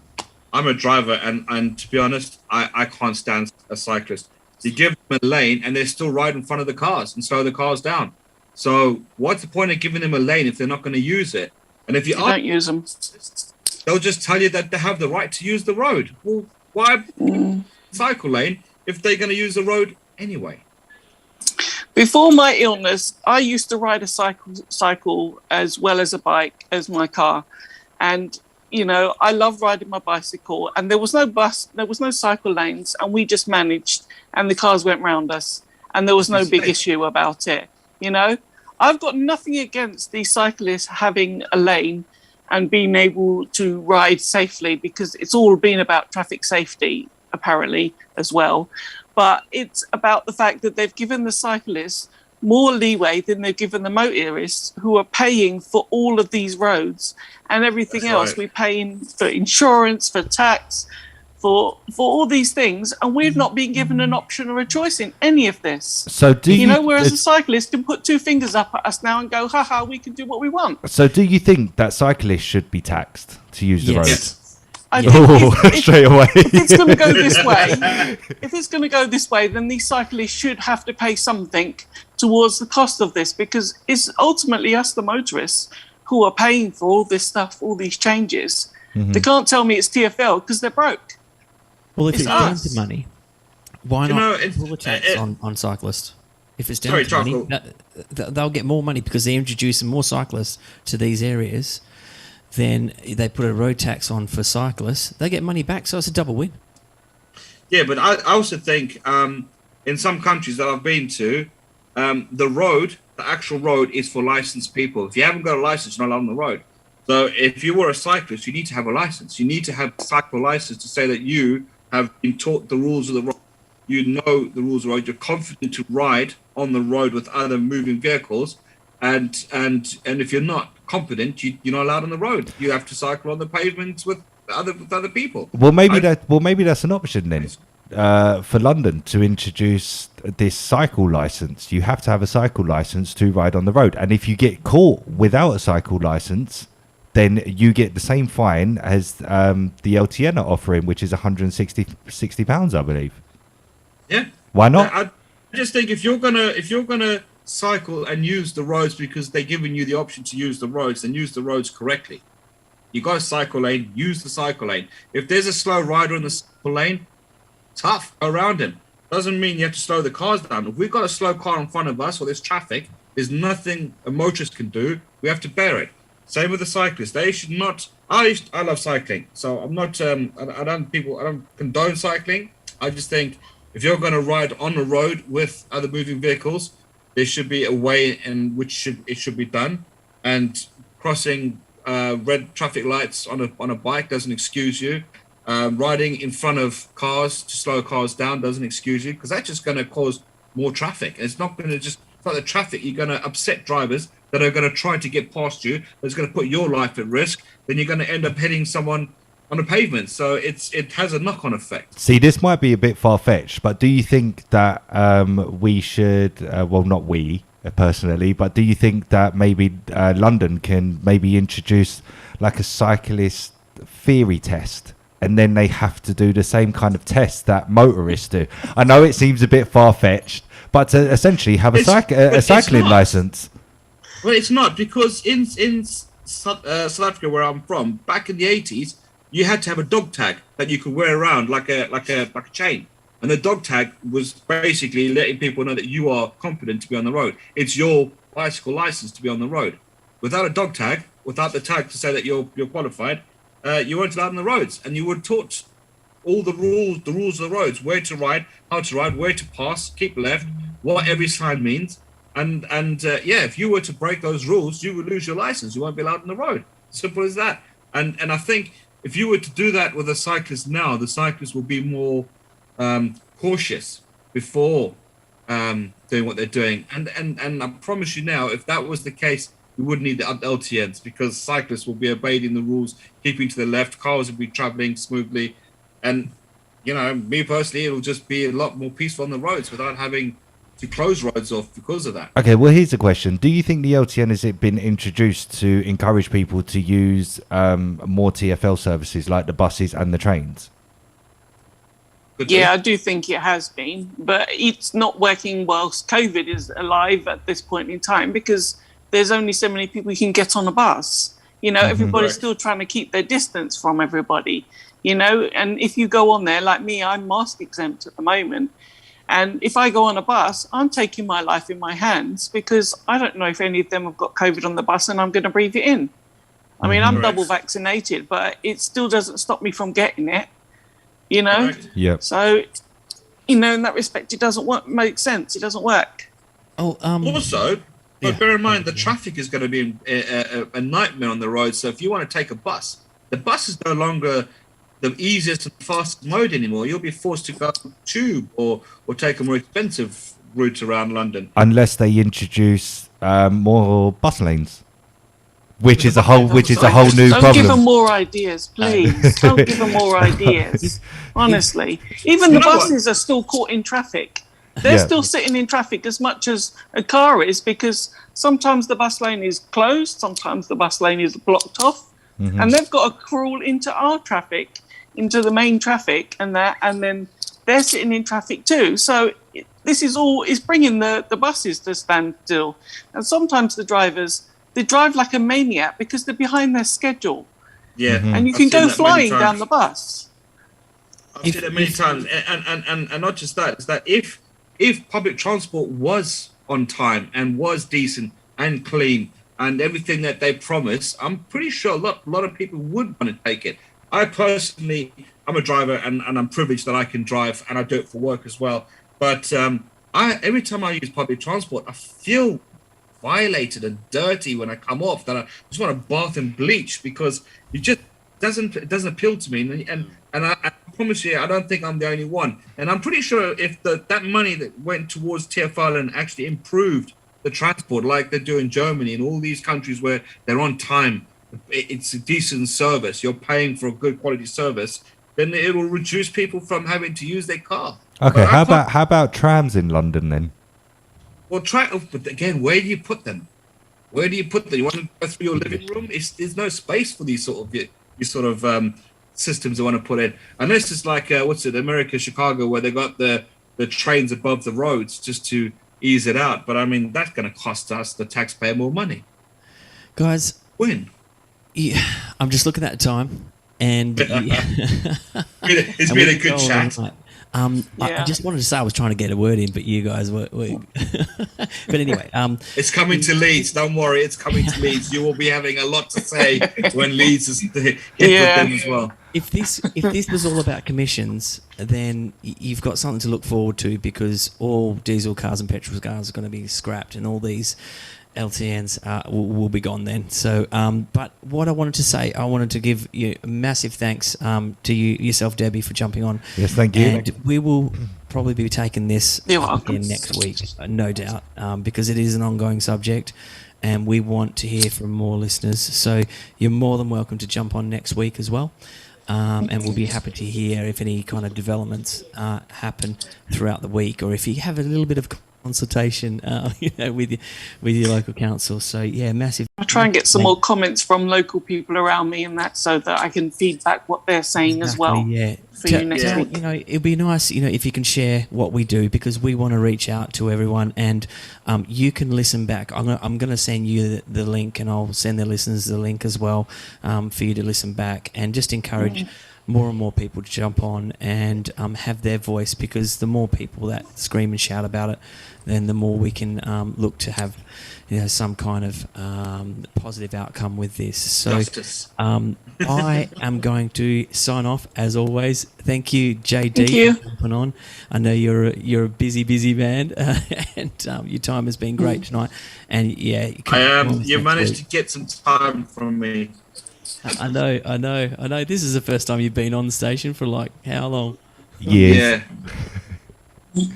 I'm a driver, and to be honest, I can't stand a cyclist. You give them a lane, and they still ride in front of the cars and slow the cars down. So what's the point of giving them a lane if they're not going to use it? And if you You don't use them. they'll just tell you that they have the right to use the road. Well, why cycle lane if they're going to use the road anyway? Before my illness, I used to ride a cycle as well as a bike as my car. And, you know, I love riding my bicycle, and there was no bus, there was no cycle lanes, and we just managed, and the cars went round us, and there was no big issue about it. You know, I've got nothing against the cyclists having a lane and being able to ride safely, because it's all been about traffic safety, apparently, as well. But it's about the fact that they've given the cyclists more leeway than they've given the motorists, who are paying for all of these roads and everything That's else. right. We're paying for insurance, for tax, for all these things, and we've not been given an option or a choice in any of this. So do You know, whereas a cyclist can put two fingers up at us now and go, haha, we can do what we want. So do you think that cyclists should be taxed to use the Yes. roads? I Yeah. think Oh, straight away. if it's going to go this way, then these cyclists should have to pay something towards the cost of this, because it's ultimately us, the motorists, who are paying for all this stuff, all these changes. They can't tell me it's TfL because they're broke. Well, if It's it's down us. to money, why You not know, it's- pull a tax on cyclists? If it's down Sorry, to money, Charcoal. they'll get more money because they're introducing more cyclists to these areas. Then they put a road tax on for cyclists. They get money back, so it's a double win. Yeah, but I also think in some countries that I've been to, the actual road is for licensed people. If you haven't got a license, you're not allowed on the road. So if you were a cyclist, you need to have a license. You need to have a cycle license to say that you have been taught the rules of the road. You know the rules of the road. You're confident to ride on the road with other moving vehicles. And if you're not confident, you're not allowed on the road. You have to cycle on the pavements with other people. Well, maybe that's an option then for London to introduce this cycle license. You have to have a cycle license to ride on the road, and if you get caught without a cycle license, then you get the same fine as the LTN are offering, which is £160, I believe. Yeah. Why not? I just think if you're gonna cycle and use the roads because they're giving you the option to use the roads, then use the roads correctly. You got a cycle lane, use the cycle lane. If there's a slow rider in the cycle lane, tough, go around him. Doesn't mean you have to slow the cars down. If we've got a slow car in front of us or there's traffic, there's nothing a motorist can do. We have to bear it. Same with the cyclists. They should not. I love cycling, so I'm not. I don't condone cycling. I just think if you're going to ride on the road with other moving vehicles, there should be a way in which it should be done. And crossing red traffic lights on a bike doesn't excuse you. Riding in front of cars to slow cars down doesn't excuse you, because that's just going to cause more traffic. It's not going to just. It's not the traffic. You're going to upset drivers that are going to try to get past you. That's going to put your life at risk. Then you're going to end up hitting someone on the pavement. So it has a knock-on effect. See, this might be a bit far-fetched, but do you think that we should, well, not we personally, but do you think that maybe London can maybe introduce like a cyclist theory test, and then they have to do the same kind of test that motorists do? I know it seems a bit far-fetched, but to essentially have a cycling license. Well, it's not, because in South Africa, where I'm from, back in the 80s, you had to have a dog tag that you could wear around like a chain, and the dog tag was basically letting people know that you are competent to be on the road. It's your bicycle license to be on the road. Without a dog tag, without the tag to say that you're qualified, you weren't allowed on the roads, and you were taught all the rules of the roads: where to ride, how to ride, where to pass, keep left, what every sign means. And if you were to break those rules, you would lose your license. You won't be allowed on the road. Simple as that. And I think if you were to do that with a cyclist now, the cyclists will be more cautious before doing what they're doing. And I promise you now, if that was the case, we wouldn't need the LTNs, because cyclists will be obeying the rules, keeping to the left, cars will be traveling smoothly. And, me personally, it'll just be a lot more peaceful on the roads without having to close roads off because of that. Okay, well, here's the question. Do you think the LTN has it been introduced to encourage people to use more TfL services like the buses and the trains? Yeah, I do think it has been, but it's not working whilst COVID is alive at this point in time, because there's only so many people you can get on a bus. Everybody's still trying to keep their distance from everybody, and if you go on there, like me, I'm mask exempt at the moment. And if I go on a bus, I'm taking my life in my hands, because I don't know if any of them have got COVID on the bus and I'm going to breathe it in. I mean, I'm double vaccinated, but it still doesn't stop me from getting it, Yeah. So, in that respect, it doesn't make sense. It doesn't work. Also, but bear in mind, the traffic is going to be a nightmare on the road. So if you want to take a bus, the bus is no longer the easiest and fastest mode anymore. You'll be forced to go tube or take a more expensive route around London, unless they introduce more bus lanes, which is a whole new problem. Don't give them more ideas, please. Don't give them more ideas. Honestly, even the buses are still caught in traffic. They're still sitting in traffic as much as a car is, because sometimes the bus lane is closed, sometimes the bus lane is blocked off, and they've got to crawl into our traffic, into the main traffic, and then they're sitting in traffic too. So this is bringing the buses to stand still. And sometimes the drivers, they drive like a maniac because they're behind their schedule. Yeah. And you can go flying down the bus. I've seen it many times. And not just that, is that if public transport was on time and was decent and clean and everything that they promise, I'm pretty sure a lot of people would want to take it. I personally, I'm a driver and I'm privileged that I can drive, and I do it for work as well. But every time I use public transport, I feel violated and dirty when I come off, that I just want to bath and bleach, because it doesn't appeal to me. And I promise you, I don't think I'm the only one. And I'm pretty sure if that money that went towards TfL and actually improved the transport like they do in Germany and all these countries where they're on time, it's a decent service, you're paying for a good quality service, then it will reduce people from having to use their car. Okay, how about trams in London then? Well, but again, where do you put them? Where do you put them? You want to go through your living room? There's no space for these sort of systems they want to put in. Unless it's like America, Chicago, where they got the trains above the roads just to ease it out. But I mean, that's going to cost us, the taxpayer, more money. Guys, When? yeah, I'm just looking at the time, and It's and been we a good go chat. all night. I Yeah. just wanted to say I was trying to get a word in, but you guys were. But anyway, It's coming to Leeds. Don't worry, it's coming to Leeds. You will be having a lot to say when Leeds is hit Yeah. with them as well. if this was all about commissions, then you've got something to look forward to, because all diesel cars and petrol cars are going to be scrapped, and all these LTNs will be gone then. So, but what I wanted to say, I wanted to give you a massive thanks to yourself, Debbie, for jumping on. Yes, thank you. And we will probably be taking this You're up welcome. again next week, no doubt, because it is an ongoing subject, and we want to hear from more listeners. So you're more than welcome to jump on next week as well. And we'll be happy to hear if any kind of developments happen throughout the week, or if you have a little bit of consultation, with your local council. So yeah, massive. I'll try and get some more comments from local people around me and that, so that I can feedback what they're saying as well. Yeah. For you next Yeah. week. It'd be nice, if you can share what we do, because we want to reach out to everyone, and you can listen back. I'm gonna send you the link, and I'll send the listeners the link as well, for you to listen back, and just encourage more and more people to jump on and have their voice, because the more people that scream and shout about it, then the more we can look to have some kind of positive outcome with this. So Justice. I am going to sign off as always. Thank you, JD, Thank you. for jumping on. I know you're a busy man, and your time has been great tonight. And yeah, I am. You managed to get some time from me. I know. This is the first time you've been on the station for like how long? Years. Yeah.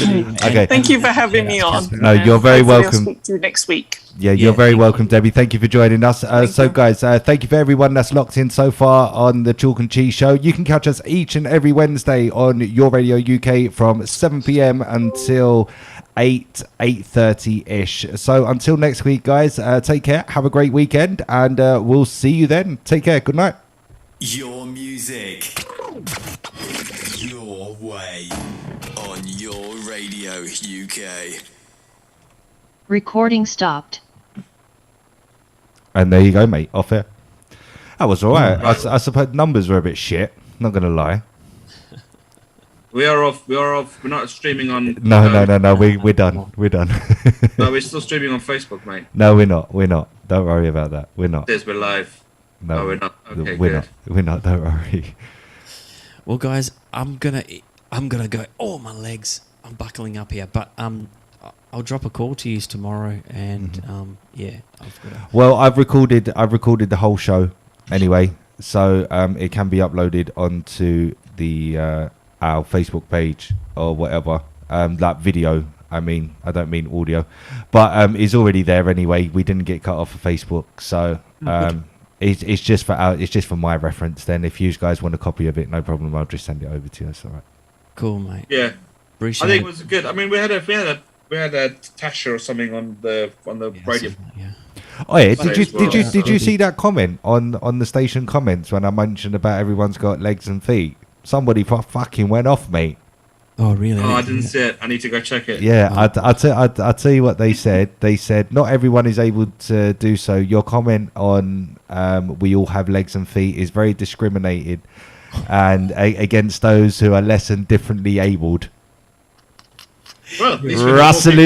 Okay. Thank you for having me on. No, you're very Hopefully I'll welcome. speak to you next week. Yeah, you're Yeah, very thank welcome, Debbie. Thank you for joining us. So, guys, thank you for everyone that's locked in so far on the Chalk and Cheese Show. You can catch us each and every Wednesday on Your Radio UK from 7 p.m. until 8:30-ish. So until next week, guys, take care. Have a great weekend, and we'll see you then. Take care. Good night. Your music, your way, on Your Radio UK. Recording stopped. And there you go, mate. Off air. That was all right. I suppose numbers were a bit shit. Not gonna lie. We are off. We're not streaming on. No. We're done. We're done. No, we're still streaming on Facebook, mate. No, we're not. We're not. Don't worry about that. We're not. Says we're live. No, Oh, we're not. Okay, we're good. not. We're not. Don't worry. Well, guys, I'm gonna go. Oh, my legs! I'm buckling up here, but I'll drop a call to you tomorrow, and yeah, I've got to. Well, I've recorded the whole show anyway, so it can be uploaded onto the our Facebook page or whatever. Like video. I mean, I don't mean audio, but it's already there anyway. We didn't get cut off of Facebook, so it's just for my reference. Then, if you guys want a copy of it, no problem. I'll just send it over to you. That's all right. Cool, mate. Yeah, Appreciate I think it was good. I mean, we had a Tasha or something on the radio. Yeah. Oh yeah, But did you see that comment on the station comments when I mentioned about everyone's got legs and feet? Somebody fucking went off, mate. Oh, really? Oh, I didn't see it. I need to go check it. Yeah, I'll tell you what they said. They said not everyone is able to do so. Your comment on we all have legs and feet is very discriminated and against those who are less and differently abled. Well, at least we know what Russell people